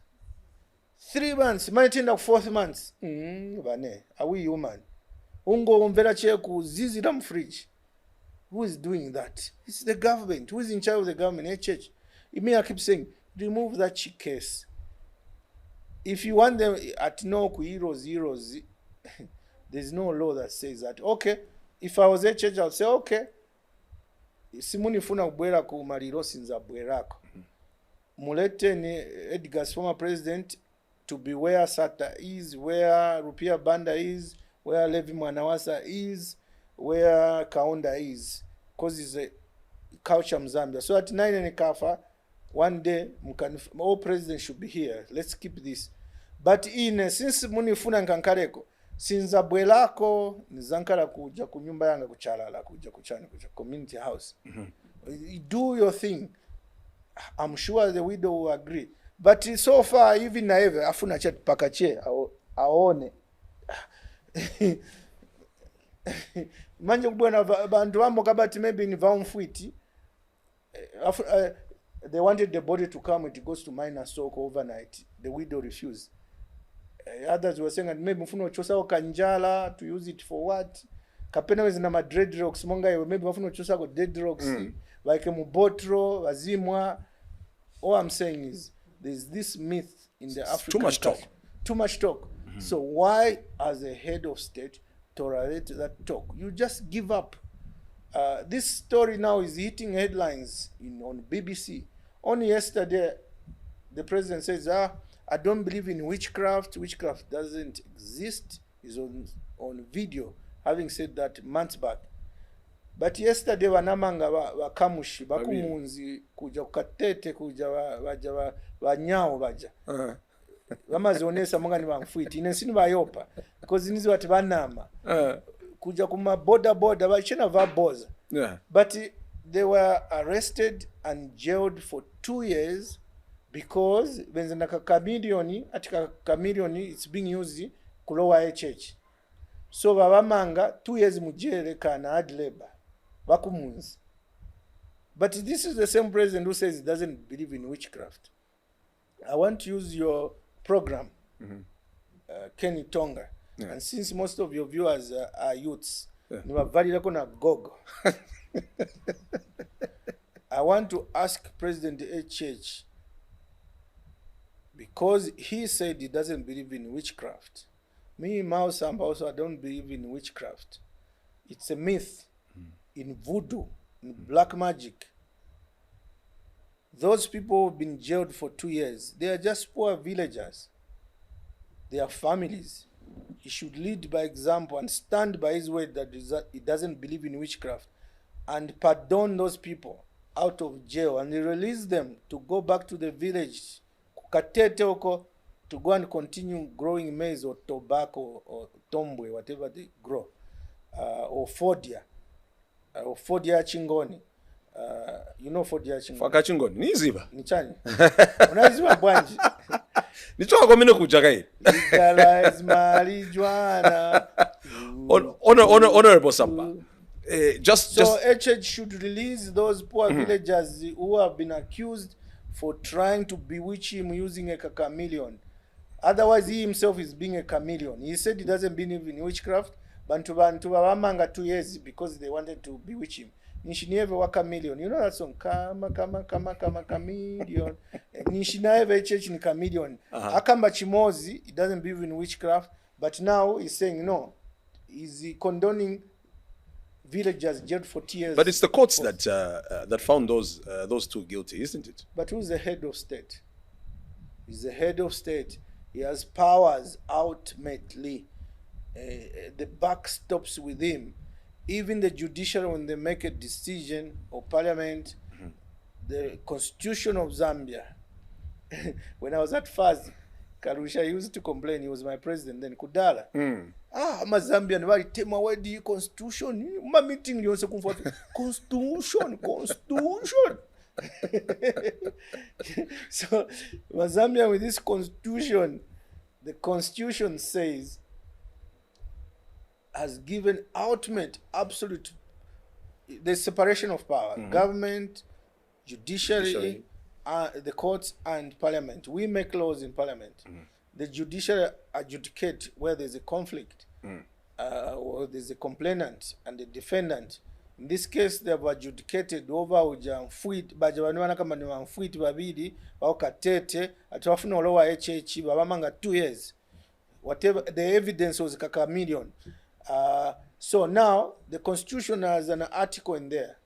3 months. Managing the 4th month. Are we human? Ungo umvera cheku zizira mfridge. Who is doing that? It's the government. Who is in charge of the government? Hey, church. I keep saying, remove that case. If you want them at no zeros, there's no law that says that. Okay, if I was a church, I would say, okay. Simuni funa ubwera ku mariro sinza bwerako. Mulete ni Edgar's former president to be where Sata is, where Rupia Banda is, where Levi Mwanawasa is, where Kaunda is. Because it's a culture Zambia. So at 9 and Kafa, one day, all presidents should be here. Let's keep this. But since munifuna nkankareko, since abwelako, nizankara kuja kunyumba yanga kuchalala, kuja community house. Do your thing. I'm sure the widow will agree. But so far, even naeve, afuna chat pakache, aone. Manje kubwana bantu wamo kabati maybe ni vaumfuiti. They wanted the body to come, it goes to minor soak overnight. The widow refused. Others were saying that maybe mfuno chosa kanjala to use it for what? kapena wezina ma dreadlocks monga iwe maybe wafuna kuchusa ko dreadlocks like mu botro wazimwa. All I'm saying is there's this myth in the African too much talk. culture. Too much talk. So why, as a head of state, tolerate that talk? You just give up. This story now is hitting headlines on BBC. Only yesterday, the president says, I don't believe in witchcraft. Witchcraft doesn't exist. Is on video, having said that months back. But yesterday wanamanga wakamushi bakumunzi kuja kukatete kuja wanyao baja. Wamazionesa monga ni bamfuiti inesini bayopa because nizi watu banama kuja kuma border bachena vaboza. But they were arrested and jailed for 2 years because benzena kamilioni atika kamilioni it's being used kulowa HH. So babamanga 2 years mujele kana hard labor bakumunzi. But this is the same president who says he doesn't believe in witchcraft. I want to use your program, Kenny Tonga. And since most of your viewers are youths, Gogo. I want to ask President HH, because he said he doesn't believe in witchcraft. Me, Miles Sampa, also I don't believe in witchcraft. It's a myth in voodoo, in black magic. Those people have been jailed for 2 years. They are just poor villagers. They are families. He should lead by example and stand by his word that he doesn't believe in witchcraft and pardon those people out of jail and release them to go back to the village, to go and continue growing maize or tobacco or tombwe, whatever they grow, or fodia chingoni. You know fodia chingoni? Faka chingoni, niziba. Nichani. Unaziba bwanji. Nichoka kwa mine kujagai. Legalize marijuana. Honorable Sampa. So HH should release those poor villagers who have been accused for trying to bewitch him using a chameleon. Otherwise, he himself is being a chameleon. He said he doesn't believe in witchcraft, but to wamanga 2 years because they wanted to bewitch him. Nishinieve wa chameleon. You know that song? Kama chameleon. Nishinieve HH ni chameleon. Akamba Chimozi, he doesn't believe in witchcraft, but now he's saying no. He's condoning villagers jailed for 2 years. But it's the courts that found those two guilty, isn't it? But who's the head of state? He's the head of state. He has powers ultimately. The buck stops with him. Even the judiciary, when they make a decision, or parliament, the constitution of Zambia. When I was at FAZ, Karusha used to complain, he was my president then, Kudala. I'm a Zambian, why tema why the constitution? My meeting, you also comfort. Constitution. So, Zambia with this constitution, the constitution says, has given ultimate, absolute, the separation of power, government, judiciary. The courts and parliament. We make laws in parliament. The judiciary adjudicate where there's a conflict, or there's a complainant and the defendant. In this case, they have adjudicated over ujamfuit, bajawanwana kama ni wamfuit babidi, au katete, atwafuna olowa HH, babamanga 2 years. Whatever, the evidence was a chameleon. So now, the constitution has an article in there.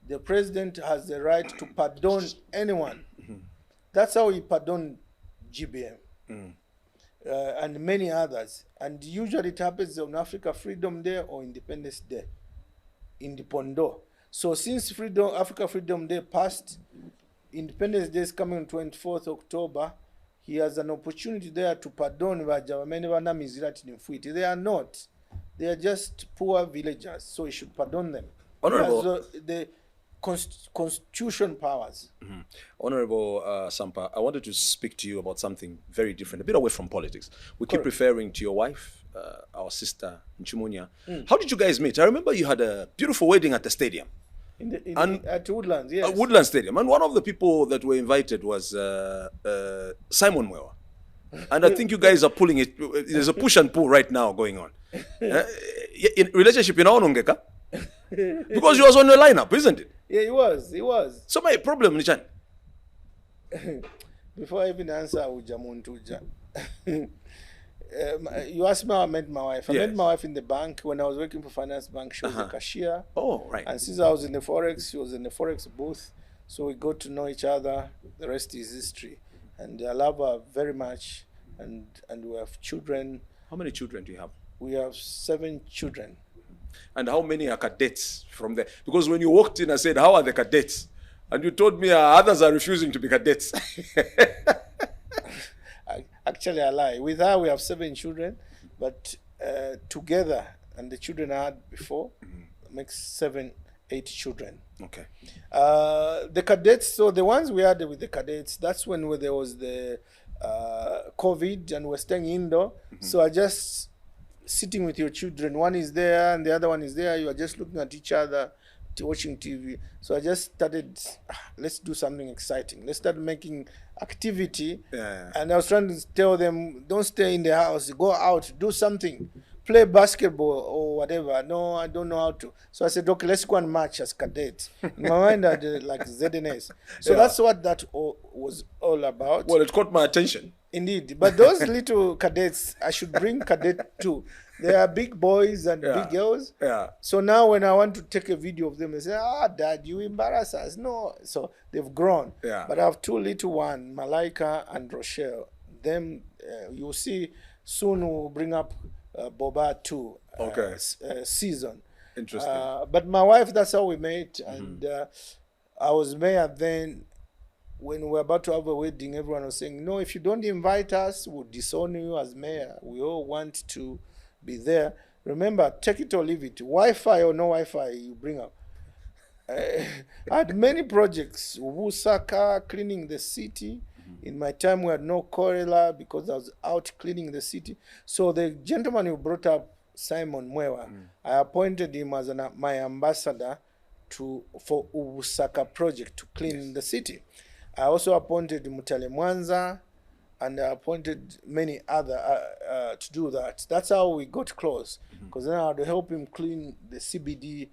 The president has the right to pardon anyone. That's how he pardoned GBM and many others. And usually it happens on Africa Freedom Day or Independence Day, Indepondo. So since Africa Freedom Day passed, Independence Day is coming on 24th October. He has an opportunity there to pardon Vajavameni. They are not. They are just poor villagers. So he should pardon them. Honorable. The constitution powers. Honorable Sampa, I wanted to speak to you about something very different, a bit away from politics. We keep referring to your wife, our sister, Nchimunya. How did you guys meet? I remember you had a beautiful wedding at the stadium. At Woodlands, yes. Woodlands Stadium. And one of the people that were invited was Simon Mwewa. And I think you guys are pulling it. There's a push and pull right now going on. In relationship, you know, Nongeka? Because you was on the lineup, isn't it? Yeah, he was. So my problem, Nichan. Before I even answer, Ujamuntuja. You asked me how I met my wife. I met my wife in the bank when I was working for Finance Bank. She was a cashier. Oh, right. And since I was in the Forex, she was in the Forex booth. So we got to know each other. The rest is history. And I love her very much. And we have children. How many children do you have? We have 7 children. And how many are cadets from there? Because when you walked in, I said, how are the cadets? And you told me others are refusing to be cadets. Actually, I lie. With her, we have 7 children. But together, and the children I had before, makes 7, 8 children. Okay. The cadets, so the ones we had with the cadets, that's when there was the COVID and we're staying indoor. So I just sitting with your children. One is there and the other one is there. You are just looking at each other, watching TV. So I just started, let's do something exciting. Let's start making activity. Yeah. And I was trying to tell them, don't stay in the house, go out, do something. Play basketball or whatever. No, I don't know how to. So I said, okay, let's go and match as cadets. In my mind, I did like ZNS. So that's what that was all about. Well, it caught my attention. Indeed. But those little cadets, I should bring cadet too. They are big boys and big girls. Yeah. So now when I want to take a video of them, they say, Dad, you embarrass us. No. So they've grown. Yeah. But I have 2 little ones, Malaika and Rochelle. Them, you'll see soon we'll bring up Boba 2 season. Interesting. But my wife, that's how we met. And I was mayor then. When we were about to have a wedding, everyone was saying, no, if you don't invite us, we'll disown you as mayor. We all want to be there. Remember, take it or leave it. Wi-Fi or no Wi-Fi, you bring up. I had many projects. Wusaka, cleaning the city. In my time, we had no cholera because I was out cleaning the city. So the gentleman who brought up Simon Mwewa, I appointed him as my ambassador for Wusaka project to clean the city. I also appointed Mutale Mwanza, and I appointed many other to do that. That's how we got close, because then I had to help him clean the CBD,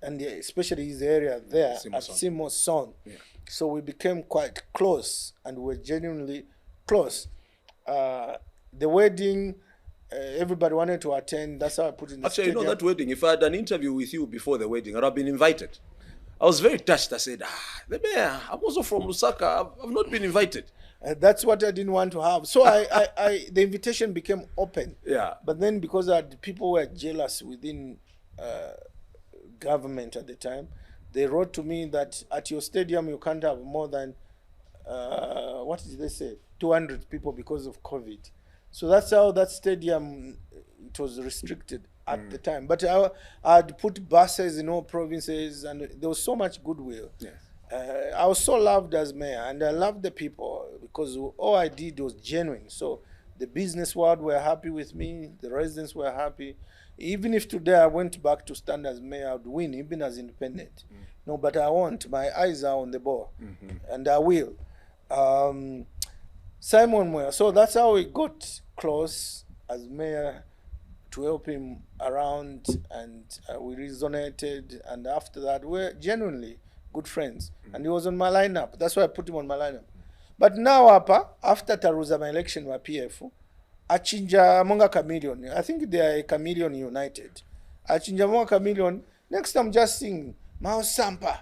and especially his area there at Simoson. Yeah. So we became quite close, and we're genuinely close. The wedding, everybody wanted to attend. That's how I put in the Actually, stadium. you know that wedding, if I had an interview with you before the wedding, I'd have been invited. I was very touched. I said, the mayor, I'm also from Lusaka. I've not been invited. That's what I didn't want to have. So the invitation became open. Yeah. But then because people were jealous within government at the time, they wrote to me that at your stadium you can't have more than, what did they say, 200 people because of COVID. So that's how that stadium, it was restricted at the time. But I had put buses in all provinces, and there was so much goodwill. Yes. I was so loved as mayor, and I loved the people because all I did was genuine. So the business world were happy with me, the residents were happy. Even if today I went back to stand as mayor, I would win, even as independent. No, but I won't. My eyes are on the ball, and I will. Simon Moya. So that's how we got close as mayor, to help him around, and we resonated. And after that, we're genuinely good friends. And he was on my lineup. That's why I put him on my lineup. But now, after Taruza, my election with PF, Achinja Monga Chameleon. I think they are a chameleon united. Achinja Monga Chameleon. Next time, just sing Miles Sampa.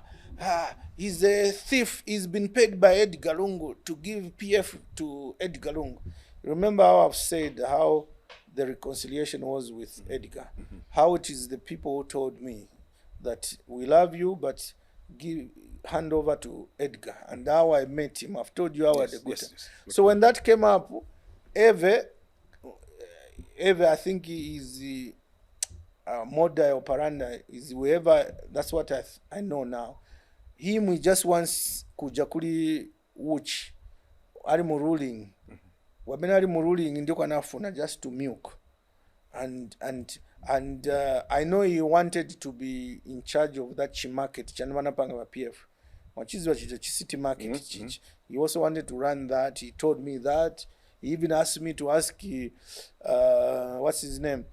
He's a thief. He's been paid by Edgar Lungu to give PF to Edgar Lungu. Remember how I've said how the reconciliation was with Edgar. How it is the people who told me that we love you, but hand over to Edgar. And how I met him. I've told you how I had a good time. So when that came up, Eve, I think he is the modus operandi, is whoever, that's what I know now. Him, he just wants kuja kuli uchi, ali mu ruling. Wabena ali mu ruling ndio kanafuna just to milk. And I know he wanted to be in charge of that market, Chanwanapanga wa PF. Wachizi wa city market. He also wanted to run that. He told me that. He even asked me to ask, what's his name?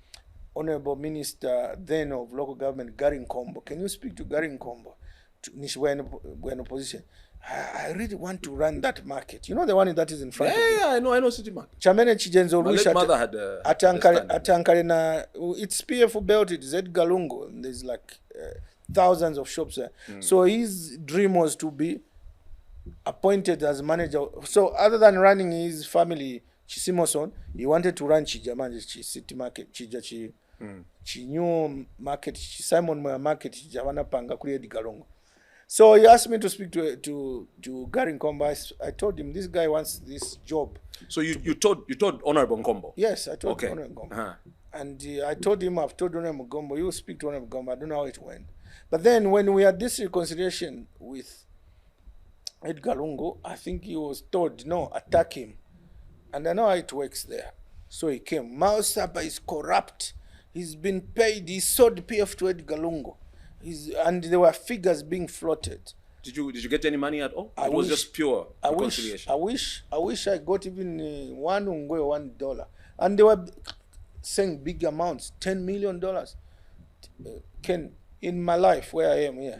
Honorable Minister then of Local Government, Gary Nkombo. Can you speak to Gary Nkombo? We're in opposition. I really want to run that market. You know the one that is in front of you? Yeah, I know City Market. Chamene Chijenzo My Ruish late mother had Atankare na it's PF built it, Z Galungo. There's like thousands of shops there. So his dream was to be appointed as manager. So other than running his family Chisimoson, he wanted to run Chijamanje City Market, Chija New Market, Simon Moya Market, Javana Panga Kuya di Galungo. So he asked me to speak to Gary Nkombo. I told him this guy wants this job. So you told Honorable Nkombo? Yes, I told Honorable Nkombo. And I told him, I've told Honorable Nkombo, you speak to Honorable Nkombo. I don't know how it went. But then when we had this reconciliation with Edgar Lungu, I think he was told, no, attack him. And I know how it works there. So he came. Miles Sampa is corrupt. He's been paid. He sold PF to Edgar Lungu. And there were figures being floated. Did you get any money at all? It was just pure reconciliation. I wish I got even $1. And they were saying big amounts, $10 million. Ken, in my life where I am here,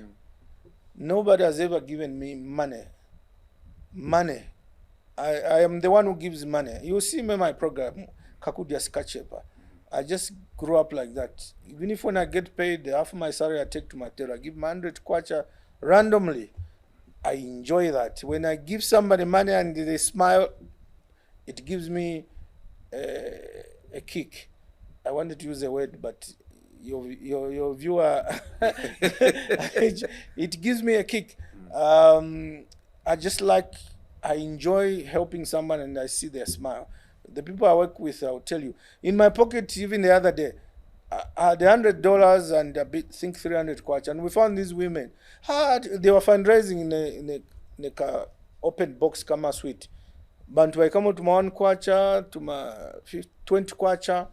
nobody has ever given me money. Money. I am the one who gives money. You see me my program, Kakudia Skachepa. I just grew up like that. Even if when I get paid, half my salary I take to my tailor, I give my 100 kwacha randomly. I enjoy that. When I give somebody money and they smile, it gives me a kick. I wanted to use a word, but your viewer, it gives me a kick. I enjoy helping someone and I see their smile. The people I work with, I'll tell you. In my pocket, even the other day, I had $100 and a bit, think 300 kwacha, and we found these women. They were fundraising in a open box kama suite. Bantu waikamo to my 1 kwacha, to my 20 kwacha.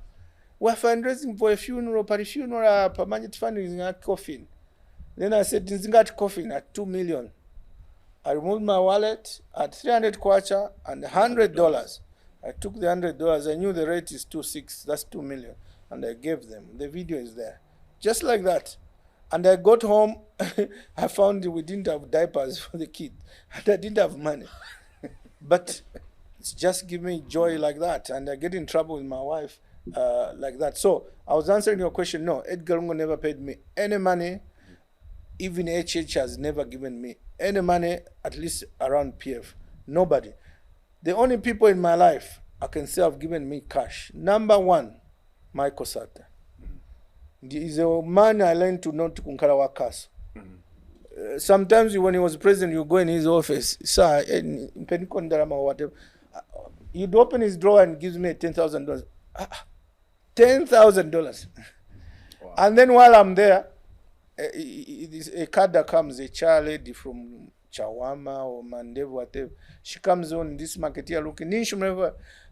We're fundraising for a funeral, per managed funding a coffin. Then I said, Nzingat coffin at 2 million. I removed my wallet at 300 kwacha and $100. I took the $100. I knew the rate is 2.6. That's 2 million. And I gave them. The video is there. Just like that. And I got home. I found we didn't have diapers for the kid. And I didn't have money. But it's just give me joy like that. And I get in trouble with my wife like that. So I was answering your question. No, Edgar Lungu never paid me any money. Even HH has never given me any money, at least around PF. Nobody. The only people in my life I can say have given me cash. Number one, Michael Sata. He's a man I learned to know to kunkara wakas. Sometimes when he was president, you go in his office, sir, or whatever. He'd open his drawer and gives me $10,000. $10,000. Wow. And then while I'm there, a cadre comes, a child lady from Chawama or Mandevu, whatever. She comes on this market here looking.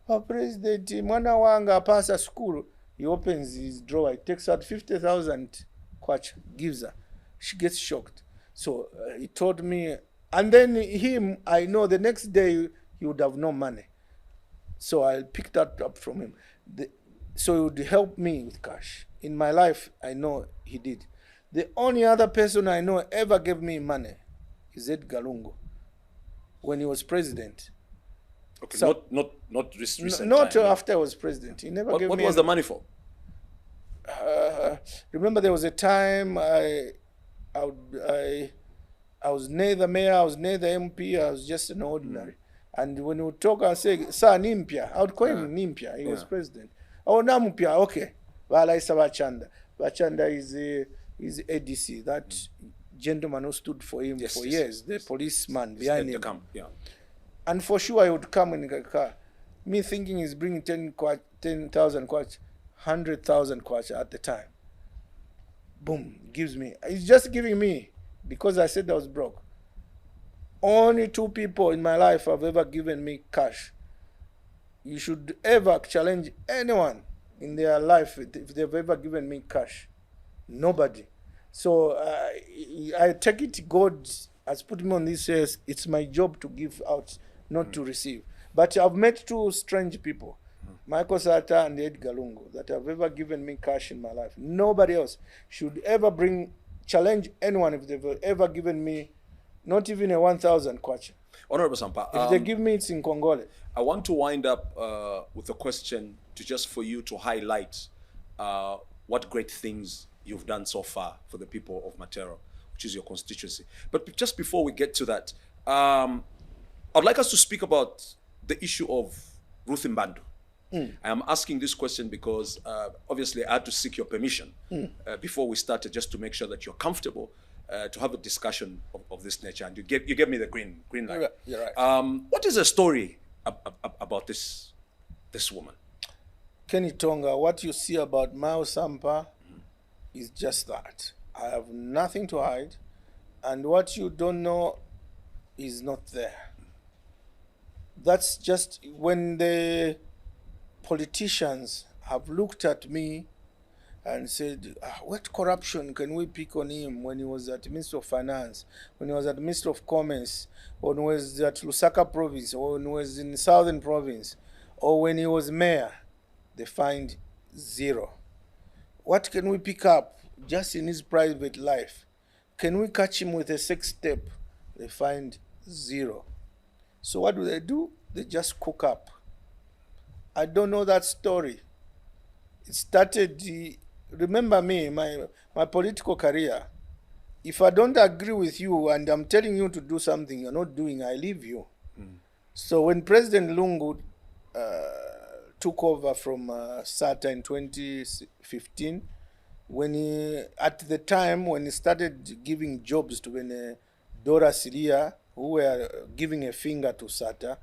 Oh, President, mwana wanga pasa school. He opens his drawer. He takes out 50,000 kwacha, gives her. She gets shocked. So he told me, and then him, I know the next day he would have no money. So I picked that up from him. So he would help me with cash. In my life, I know he did. The only other person I know ever gave me money is Edgar Lungu when he was president. Okay, so, not this recent not time. After I was president. He never gave me. What was the money for? Remember, there was a time I was neither mayor, I was neither MP, I was just an ordinary. And when he would talk, I'd say, Sir Nimpia. I would call him Nimpia. He was president. Oh, Nampia, okay. Well, I saw Bachanda. Bachanda is ADC, that gentleman who stood for him for years, the policeman behind him. And for sure, I would come in a car. Me thinking he's bringing 10,000 kwacha, 100,000 kwacha at the time. Boom, gives me. He's just giving me because I said I was broke. Only 2 people in my life have ever given me cash. You should ever challenge anyone in their life if they've ever given me cash. Nobody. So I take it God has put me on this earth. It's my job to give out, not to receive. But I've met two strange people, Michael Sata and Edgar Lungu, that have ever given me cash in my life. Nobody else should ever challenge anyone if they've ever given me not even a 1,000 kwacha. Honorable Sampa, If they give me, it's in Congole. I want to wind up with a question for you to highlight what great things you've done so far for the people of Matero, which is your constituency. But just before we get to that, I'd like us to speak about the issue of Ruth Mbandu. I am asking this question because obviously I had to seek your permission before we started, just to make sure that you're comfortable to have a discussion of this nature, and you gave me the green light. You're right. What is the story about this woman? Kenny Tonga, what you see about Miles Sampa is just that. I have nothing to hide, and what you don't know is not there. That's just when the politicians have looked at me and said, what corruption can we pick on him when he was at Minister of Finance, when he was at Minister of Commerce, when he was at Lusaka Province, or when he was in Southern Province, or when he was mayor? They find zero. What can we pick up just in his private life? Can we catch him with a sex tape? They find zero. So what do? They just cook up. I don't know that story. It started, remember me, my political career. If I don't agree with you and I'm telling you to do something you're not doing, I leave you. So when President Lungu took over from SATA in 2015, at the time when he started giving jobs to Dora Siria, who were giving a finger to SATA,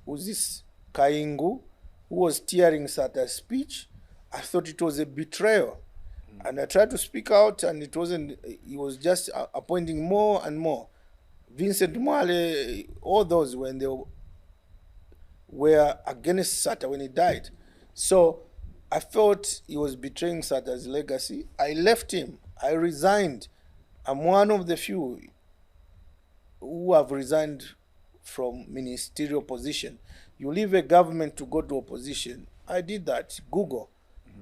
who's this Kaingu, who was tearing SATA's speech, I thought it was a betrayal. And I tried to speak out, and it wasn't. He was just appointing more and more. Vincent Mwale, all those, when they were against SATA when he died. So I felt he was betraying SATA's legacy. I left him. I resigned. I'm one of the few who have resigned from ministerial position. You leave a government to go to opposition. I did that. Google.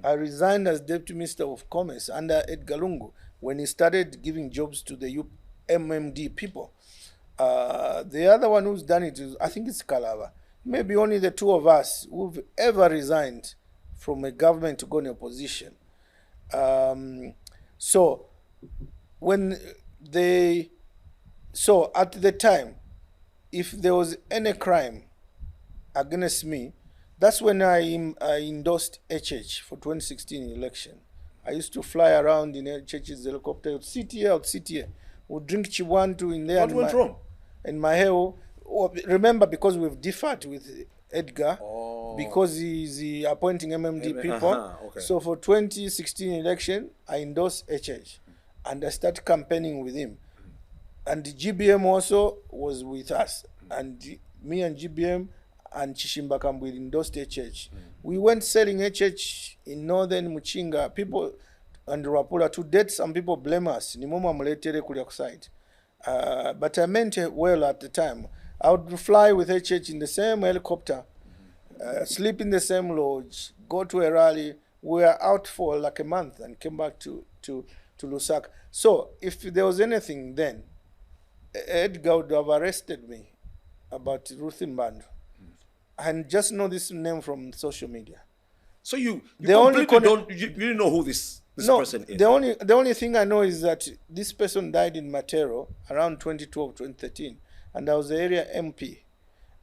I resigned as Deputy Minister of Commerce under Edgar Lungu when he started giving jobs to the MMD people. The other one who's done it is, I think it's Kalava. Maybe only the two of us who've ever resigned from a government to go in opposition. So at the time, if there was any crime against me, that's when I endorsed HH for 2016 election. I used to fly around in HH's helicopter. I'd sit here. We'd drink Chiwantu in there. What went wrong? In my hair. Remember, because we've differed with Edgar, because he's appointing MMD people. Okay. So for 2016 election, I endorsed HH. And I started campaigning with him. And the GBM also was with us. And me and GBM and Chishimba Kambwi endorsed HH. We went selling HH in northern Muchinga. People and Rapula, to date, some people blame us. But I meant well at the time. I would fly with HH in the same helicopter, sleep in the same lodge, go to a rally. We were out for like a month and came back to Lusaka. So if there was anything then, Edgar would have arrested me about Ruth Mbandu. And just know this name from social media. So you didn't know who this person is? The only thing I know is that this person died in Matero around 2012, 2013. And I was the area MP.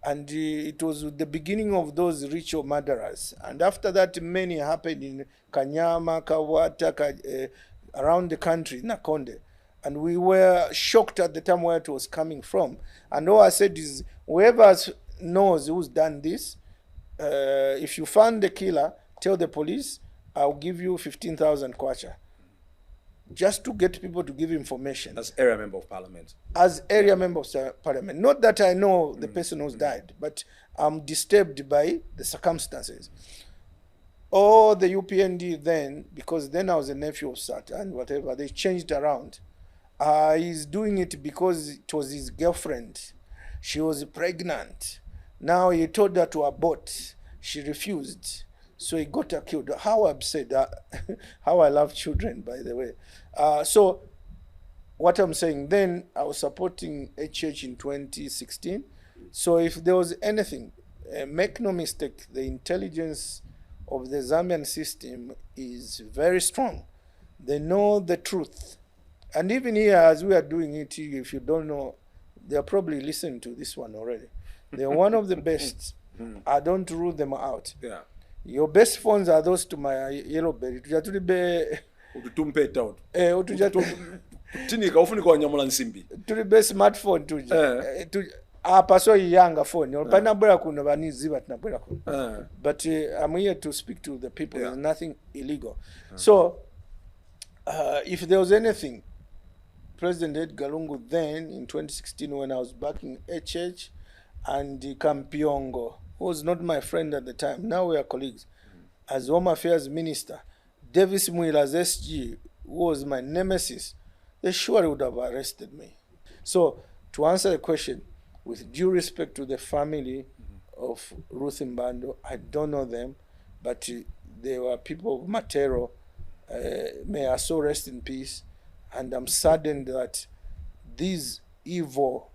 And it was the beginning of those ritual murderers. And after that, many happened in Kanyama, Kawata, around the country, Nakonde. And we were shocked at the time where it was coming from. And all I said is, whoever knows who's done this, if you find the killer, tell the police, I'll give you 15,000 kwacha. Just to get people to give information. As area member of parliament. As area member of parliament. Not that I know the person who's died, but I'm disturbed by the circumstances. Or the UPND then, because then I was a nephew of SATA and whatever, they changed around. He's doing it because it was his girlfriend. She was pregnant. Now he told her to abort. She refused. So he got her killed. How upset. How I love children, by the way. So what I'm saying, then I was supporting HH in 2016. So if there was anything, make no mistake, the intelligence of the Zambian system is very strong. They know the truth. And even here, as we are doing it, if you don't know, they are probably listening to this one already. They're one of the best. I don't rule them out. Yeah. Your best phones are those to my yellow belly. Tinika ufuni kwa nyamula nsimbi. Tuli be smartphone tuja. Apa so yanga phone. Panabula kuno baniziba tunabula kuno. But I'm here to speak to the people. There's nothing illegal. So if there was anything, President Edgar Lungu then in 2016 when I was back in HH and Kampiongo, who was not my friend at the time, now we are colleagues, as Home Affairs Minister, Davis Mwila's SG, who was my nemesis, they surely would have arrested me. So, to answer the question, with due respect to the family of Ruth Mbando, I don't know them, but they were people of Matero. May her soul rest in peace. And I'm saddened that these evil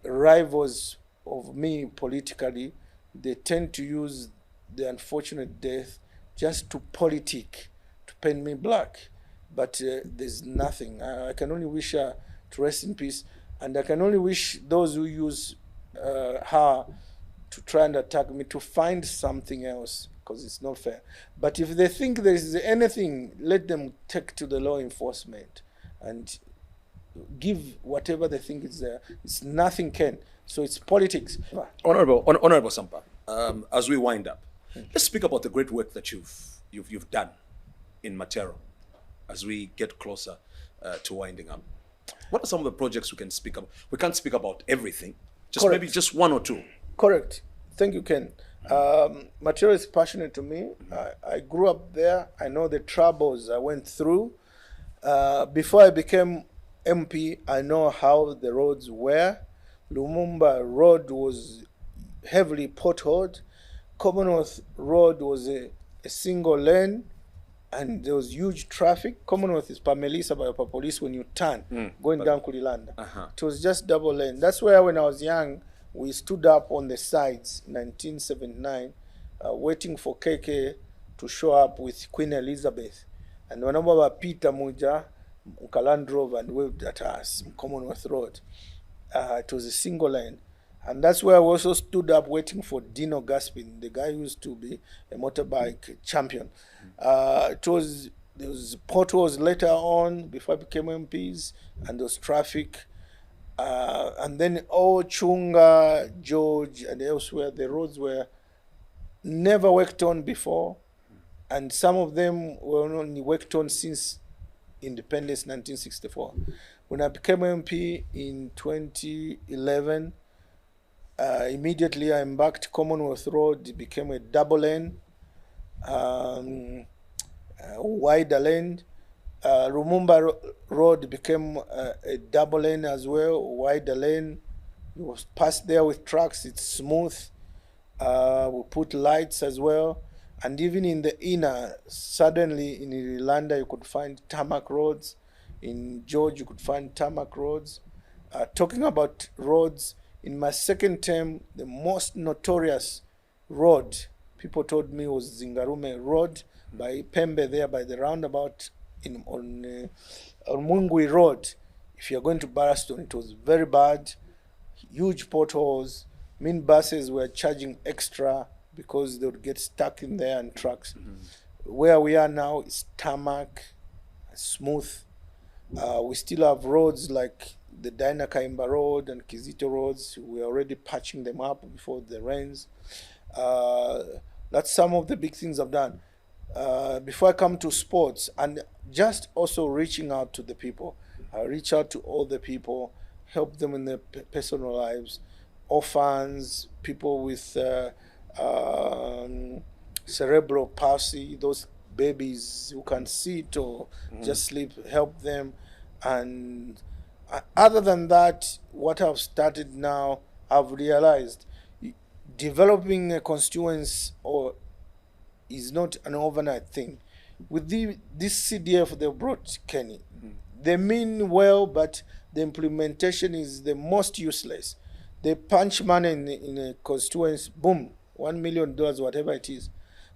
rivals of me politically, they tend to use the unfortunate death just to politic, to paint me black. But there's nothing. I can only wish her to rest in peace. And I can only wish those who use her to try and attack me to find something else, because it's not fair. But if they think there is anything, let them take to the law enforcement and give whatever they think is there. It's nothing can. So it's politics. Honorable Sampa, as we wind up, let's speak about the great work that you've done in Matero as we get closer to winding up. What are some of the projects we can speak about? We can't speak about everything, just Correct. maybe just one or two. Correct. Thank you, Ken. Matero is passionate to me. I grew up there. I know the troubles I went through. Before I became MP, I know how the roads were. Lumumba Road was heavily potholed. Commonwealth Road was a single lane, and there was huge traffic. Commonwealth is Pamelisa by police when you turn, going down Kulilanda. It was just double lane. That's where when I was young, we stood up on the sides in 1979, waiting for KK to show up with Queen Elizabeth. And whenever Peter Muja, Land Rover, and waved at us in Commonwealth Road. It was a single lane. And that's where we also stood up waiting for Dino Gaspin, the guy who used to be a motorbike champion. There was potholes later on before I became MPs, and there was traffic. And then Chunga, George, and elsewhere, the roads were never worked on before, and some of them were only worked on since independence, 1964. When I became MP in 2011, immediately I embarked Commonwealth Road. It became a double lane, wider lane. Lumumba Road became a double lane as well, wider lane. It was passed there with trucks. It's smooth. We put lights as well. And even in the inner, suddenly in Irlanda, you could find tarmac roads. In George, you could find tarmac roads. Talking about roads, in my second term, the most notorious road, people told me, was Zingarume Road by Pembe there, by the roundabout on Mungwi Road. If you're going to Baraston, it was very bad. Huge potholes. Mean buses were charging extra because they would get stuck in there and trucks. Where we are now is tarmac, smooth. We still have roads like the Daina Kaimba Road and Kizito roads. We're already patching them up before the rains. That's some of the big things I've done. Before I come to sports, and just also reaching out to the people. I reach out to all the people, help them in their personal lives, orphans, people with cerebral palsy, those babies who can sit or just sleep, help them. And other than that, what I've started now, I've realized developing a constituency is not an overnight thing. With this CDF they brought, Kenny, they mean well, but the implementation is the most useless. They punch money in a constituency, boom, $1 million, whatever it is.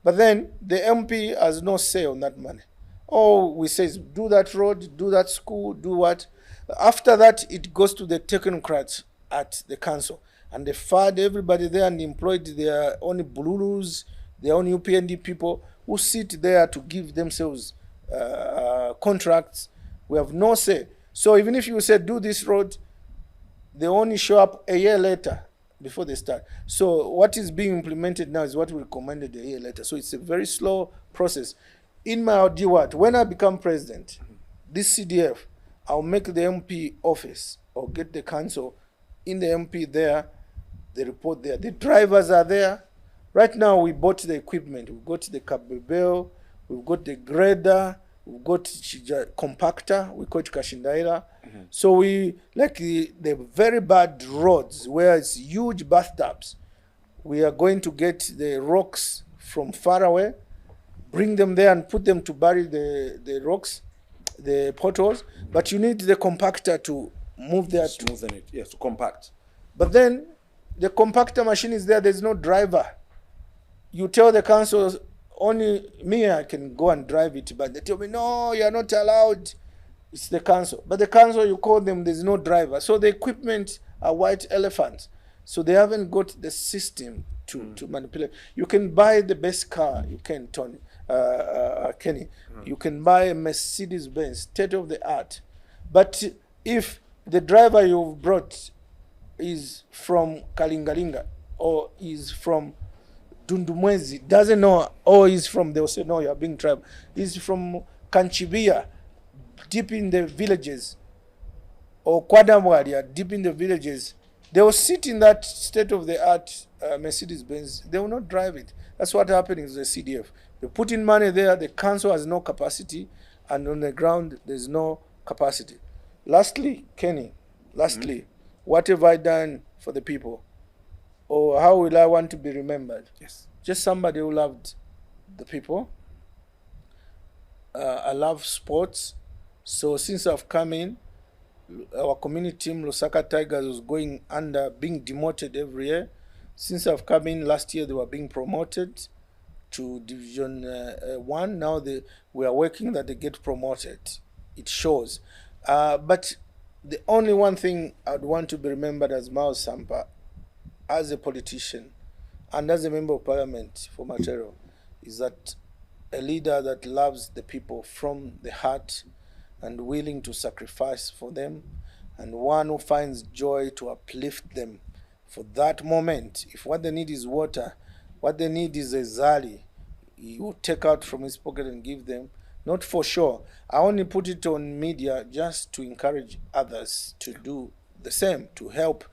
But then the MP has no say on that money. Oh, we say, do that road, do that school, do what. After that, it goes to the technocrats at the council. And they fired everybody there and employed their own bululus, their own UPND people who sit there to give themselves contracts. We have no say. So even if you say, do this road, they only show up a year later before they start. So what is being implemented now is what we recommended a year later. So it's a very slow process. In my idea, when I become president, this CDF, I'll make the MP office or get the council in the MP there, the report there. The drivers are there. Right now, we bought the equipment. We've got the cabebel, we've got the grader, we've got compactor, we call it Kashindaira. So we, like the very bad roads where it's huge bathtubs, we are going to get the rocks from far away, bring them there and put them to bury the rocks, the potholes. But you need the compactor to move that. Smoothen it, yes, to compact. But then the compactor machine is there, there's no driver. You tell the council, only me, I can go and drive it, but they tell me, no, you're not allowed. It's the council. But the council, you call them, there's no driver. So the equipment are white elephants. So they haven't got the system to manipulate. You can buy the best car, you can, Tony, Kenny. You can buy a Mercedes-Benz, state of the art. But if the driver you've brought is from Kalingalinga or is from Dundumwezi, doesn't know, or is from, they'll say, no, you're being trapped. He's from Kanchibia, deep in the villages, or Kwadamwadia, deep in the villages. They will sit in that state-of-the-art Mercedes-Benz. They will not drive it. That's what happened with the CDF. They put in money there, the council has no capacity, and on the ground, there's no capacity. Lastly, Kenny, what have I done for the people? Or how will I want to be remembered? Yes. Just somebody who loved the people. I love sports. So since I've come in, our community team, Lusaka Tigers, was going under, being demoted every year. Since I've come in, last year they were being promoted to Division 1. Now we are working that they get promoted. It shows. But the only one thing I'd want to be remembered as Miles Sampa, as a politician and as a member of parliament for Matero, is that a leader that loves the people from the heart and willing to sacrifice for them, and one who finds joy to uplift them for that moment. If what they need is water, what they need is a zali, he will take out from his pocket and give them. Not for sure. I only put it on media just to encourage others to do the same, to help.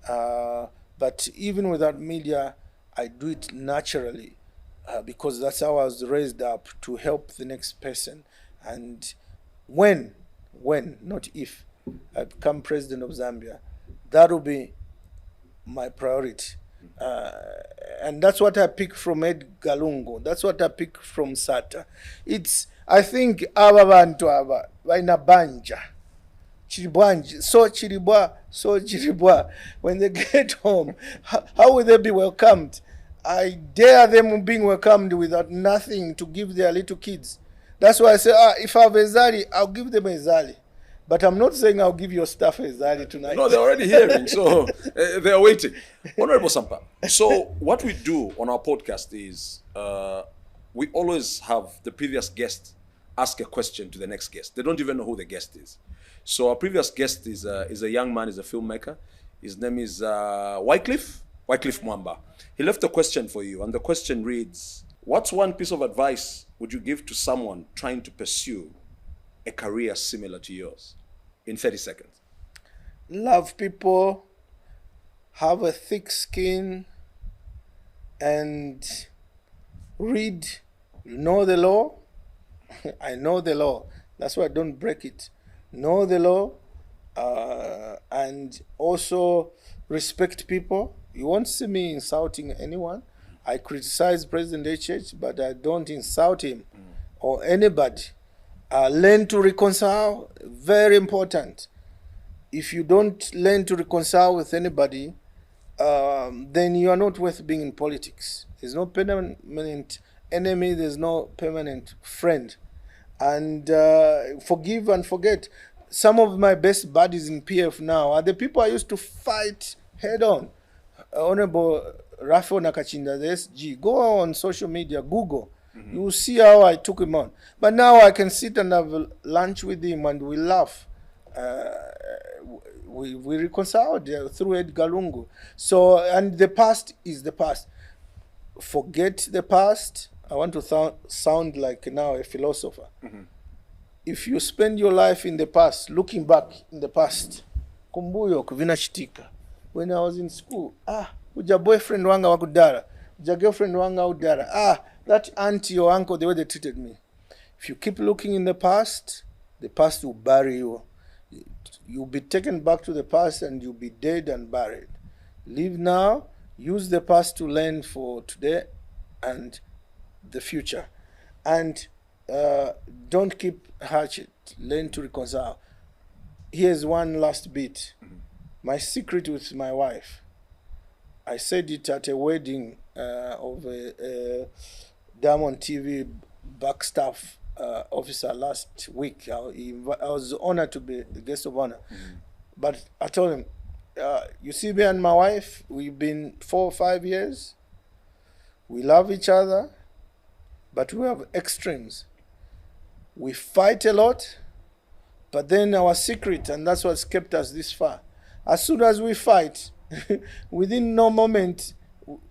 But even without media, I do it naturally because that's how I was raised up, to help the next person. And when, not if, I become president of Zambia, that will be my priority. And that's what I pick from Edgar Lungu. That's what I pick from Sata. I think aba bantu aba baina banja. Chiribwanji, so chiribwa. When they get home, how will they be welcomed? I dare them being welcomed without nothing to give their little kids. That's why I say, if I have a zali, I'll give them a zali. But I'm not saying I'll give your staff a zali tonight. No, they're already hearing, so they're waiting. Honorable Sampa, so what we do on our podcast is we always have the previous guest ask a question to the next guest. They don't even know who the guest is. So our previous guest is a young man, he's a filmmaker. His name is Wycliffe Mwamba. He left a question for you, and the question reads, what's one piece of advice would you give to someone trying to pursue a career similar to yours? In 30 seconds. Love people, have a thick skin, and read, know the law. I know the law. That's why I don't break it. Know the law, and and also respect people. You won't see me insulting anyone. I criticize President HH, but I don't insult him or anybody. Learn to reconcile, very important. If you don't learn to reconcile with anybody, then you are not worth being in politics. There's no permanent enemy, there's no permanent friend. And forgive and forget. Some of my best buddies in PF now are the people I used to fight head on. Honorable Rafael Nakachinda, the SG. Go on social media, Google. You will see how I took him on. But now I can sit and have lunch with him and we laugh. We reconciled through Edgar Lungu. So, and the past is the past. Forget the past. I want to sound like now a philosopher. If you spend your life in the past, looking back in the past, kumbuyo kuvinachitika. When I was in school, uja boyfriend wanga wakudara, uja girlfriend wanga udara, that auntie or uncle, the way they treated me. If you keep looking in the past will bury you. You'll be taken back to the past and you'll be dead and buried. Live now, use the past to learn for today and the future. And don't keep hatchet, learn to reconcile. Here's one last bit. My secret with my wife. I said it at a wedding of a Diamond TV backstaff officer last week. I was honored to be the guest of honor. But I told him, you see me and my wife, we've been 4 or 5 years. We love each other, but we have extremes. We fight a lot, but then our secret, and that's what's kept us this far. As soon as we fight, within no moment,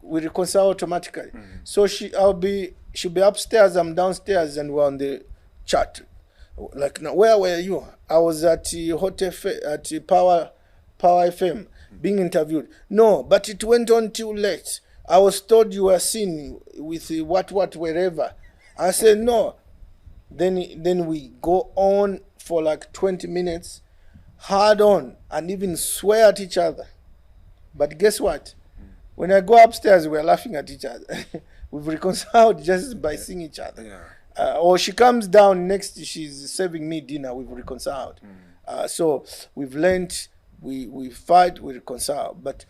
we reconcile automatically. So she'll be upstairs, I'm downstairs, and we're on the chat. Like, now, where were you? I was at the Power FM being interviewed. No, but it went on till late. I was told you were seen with wherever. I said no. Then we go on for like 20 minutes, hard on, and even swear at each other. But guess what? When I go upstairs, we're laughing at each other. We've reconciled just by seeing each other. Or she comes down next, she's serving me dinner, we've reconciled. So we've learned, we fight, we reconcile. But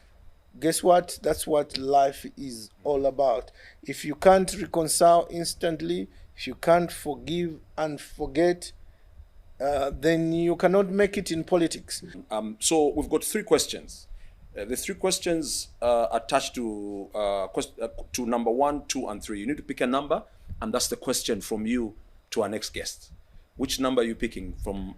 guess what? That's what life is all about. If you can't reconcile instantly, if you can't forgive and forget, then you cannot make it in politics. So we've got 3 questions. The 3 questions are attached to number 1, 2, and 3. You need to pick a number, and that's the question from you to our next guest. Which number are you picking from?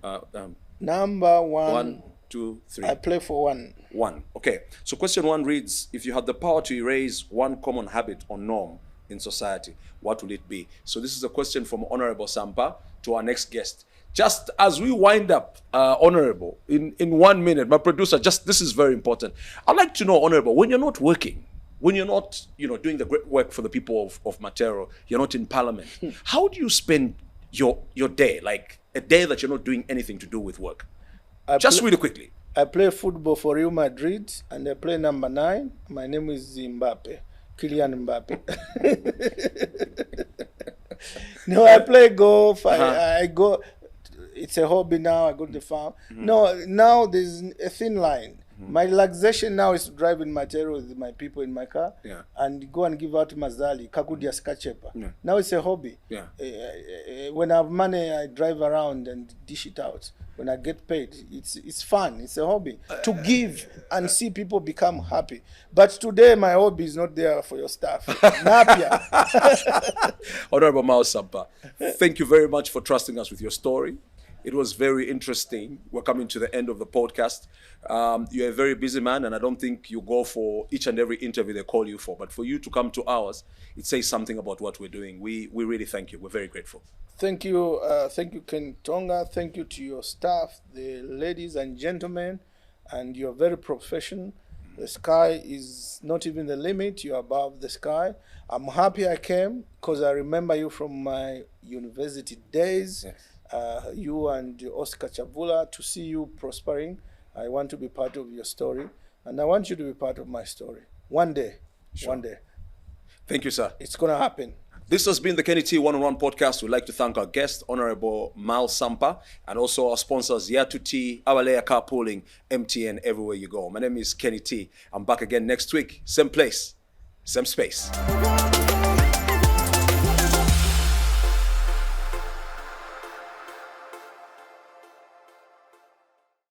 Number 1. 1, 2, 3. I play for 1. 1. Okay. So question 1 reads: if you had the power to erase one common habit or norm in society, what will it be? So this is a question from Honorable Sampa to our next guest. Just as we wind up, Honorable, in 1 minute, my producer, this is very important. I'd like to know, Honorable, when you're not working, when you're not, doing the great work for the people of Matero, you're not in Parliament, how do you spend your day, like a day that you're not doing anything to do with work? Really quickly. I play football for Real Madrid, and I play number 9. My name is Mbappe, Kylian Mbappe. No, I play golf. I go. It's a hobby now. I go to the farm. No, now there's a thin line. My relaxation now is to drive in Matero with my people in my car and go and give out mazali, kakudia skachepa. Now it's a hobby. When I have money, I drive around and dish it out. When I get paid, it's fun. It's a hobby to give and see people become happy. But today, my hobby is not there for your staff. Napia. Hon.Miles Sampa, thank you very much for trusting us with your story. It was very interesting. We're coming to the end of the podcast. You're a very busy man, and I don't think you go for each and every interview they call you for. But for you to come to ours, it says something about what we're doing. We really thank you. We're very grateful. Thank you, Ken Tonga. Thank you to your staff, the ladies and gentlemen, and you're very professional. The sky is not even the limit. You're above the sky. I'm happy I came because I remember you from my university days. Yes. You and Oscar Chavula, to see you prospering. I want to be part of your story, and I want you to be part of my story. One day, one day. Thank you, sir. It's going to happen. This has been the Kenny T One-on-One podcast. We'd like to thank our guest, Honorable Miles Sampa, and also our sponsors, Yatu T, Awalea Carpooling, MTN, everywhere you go. My name is Kenny T. I'm back again next week. Same place, same space.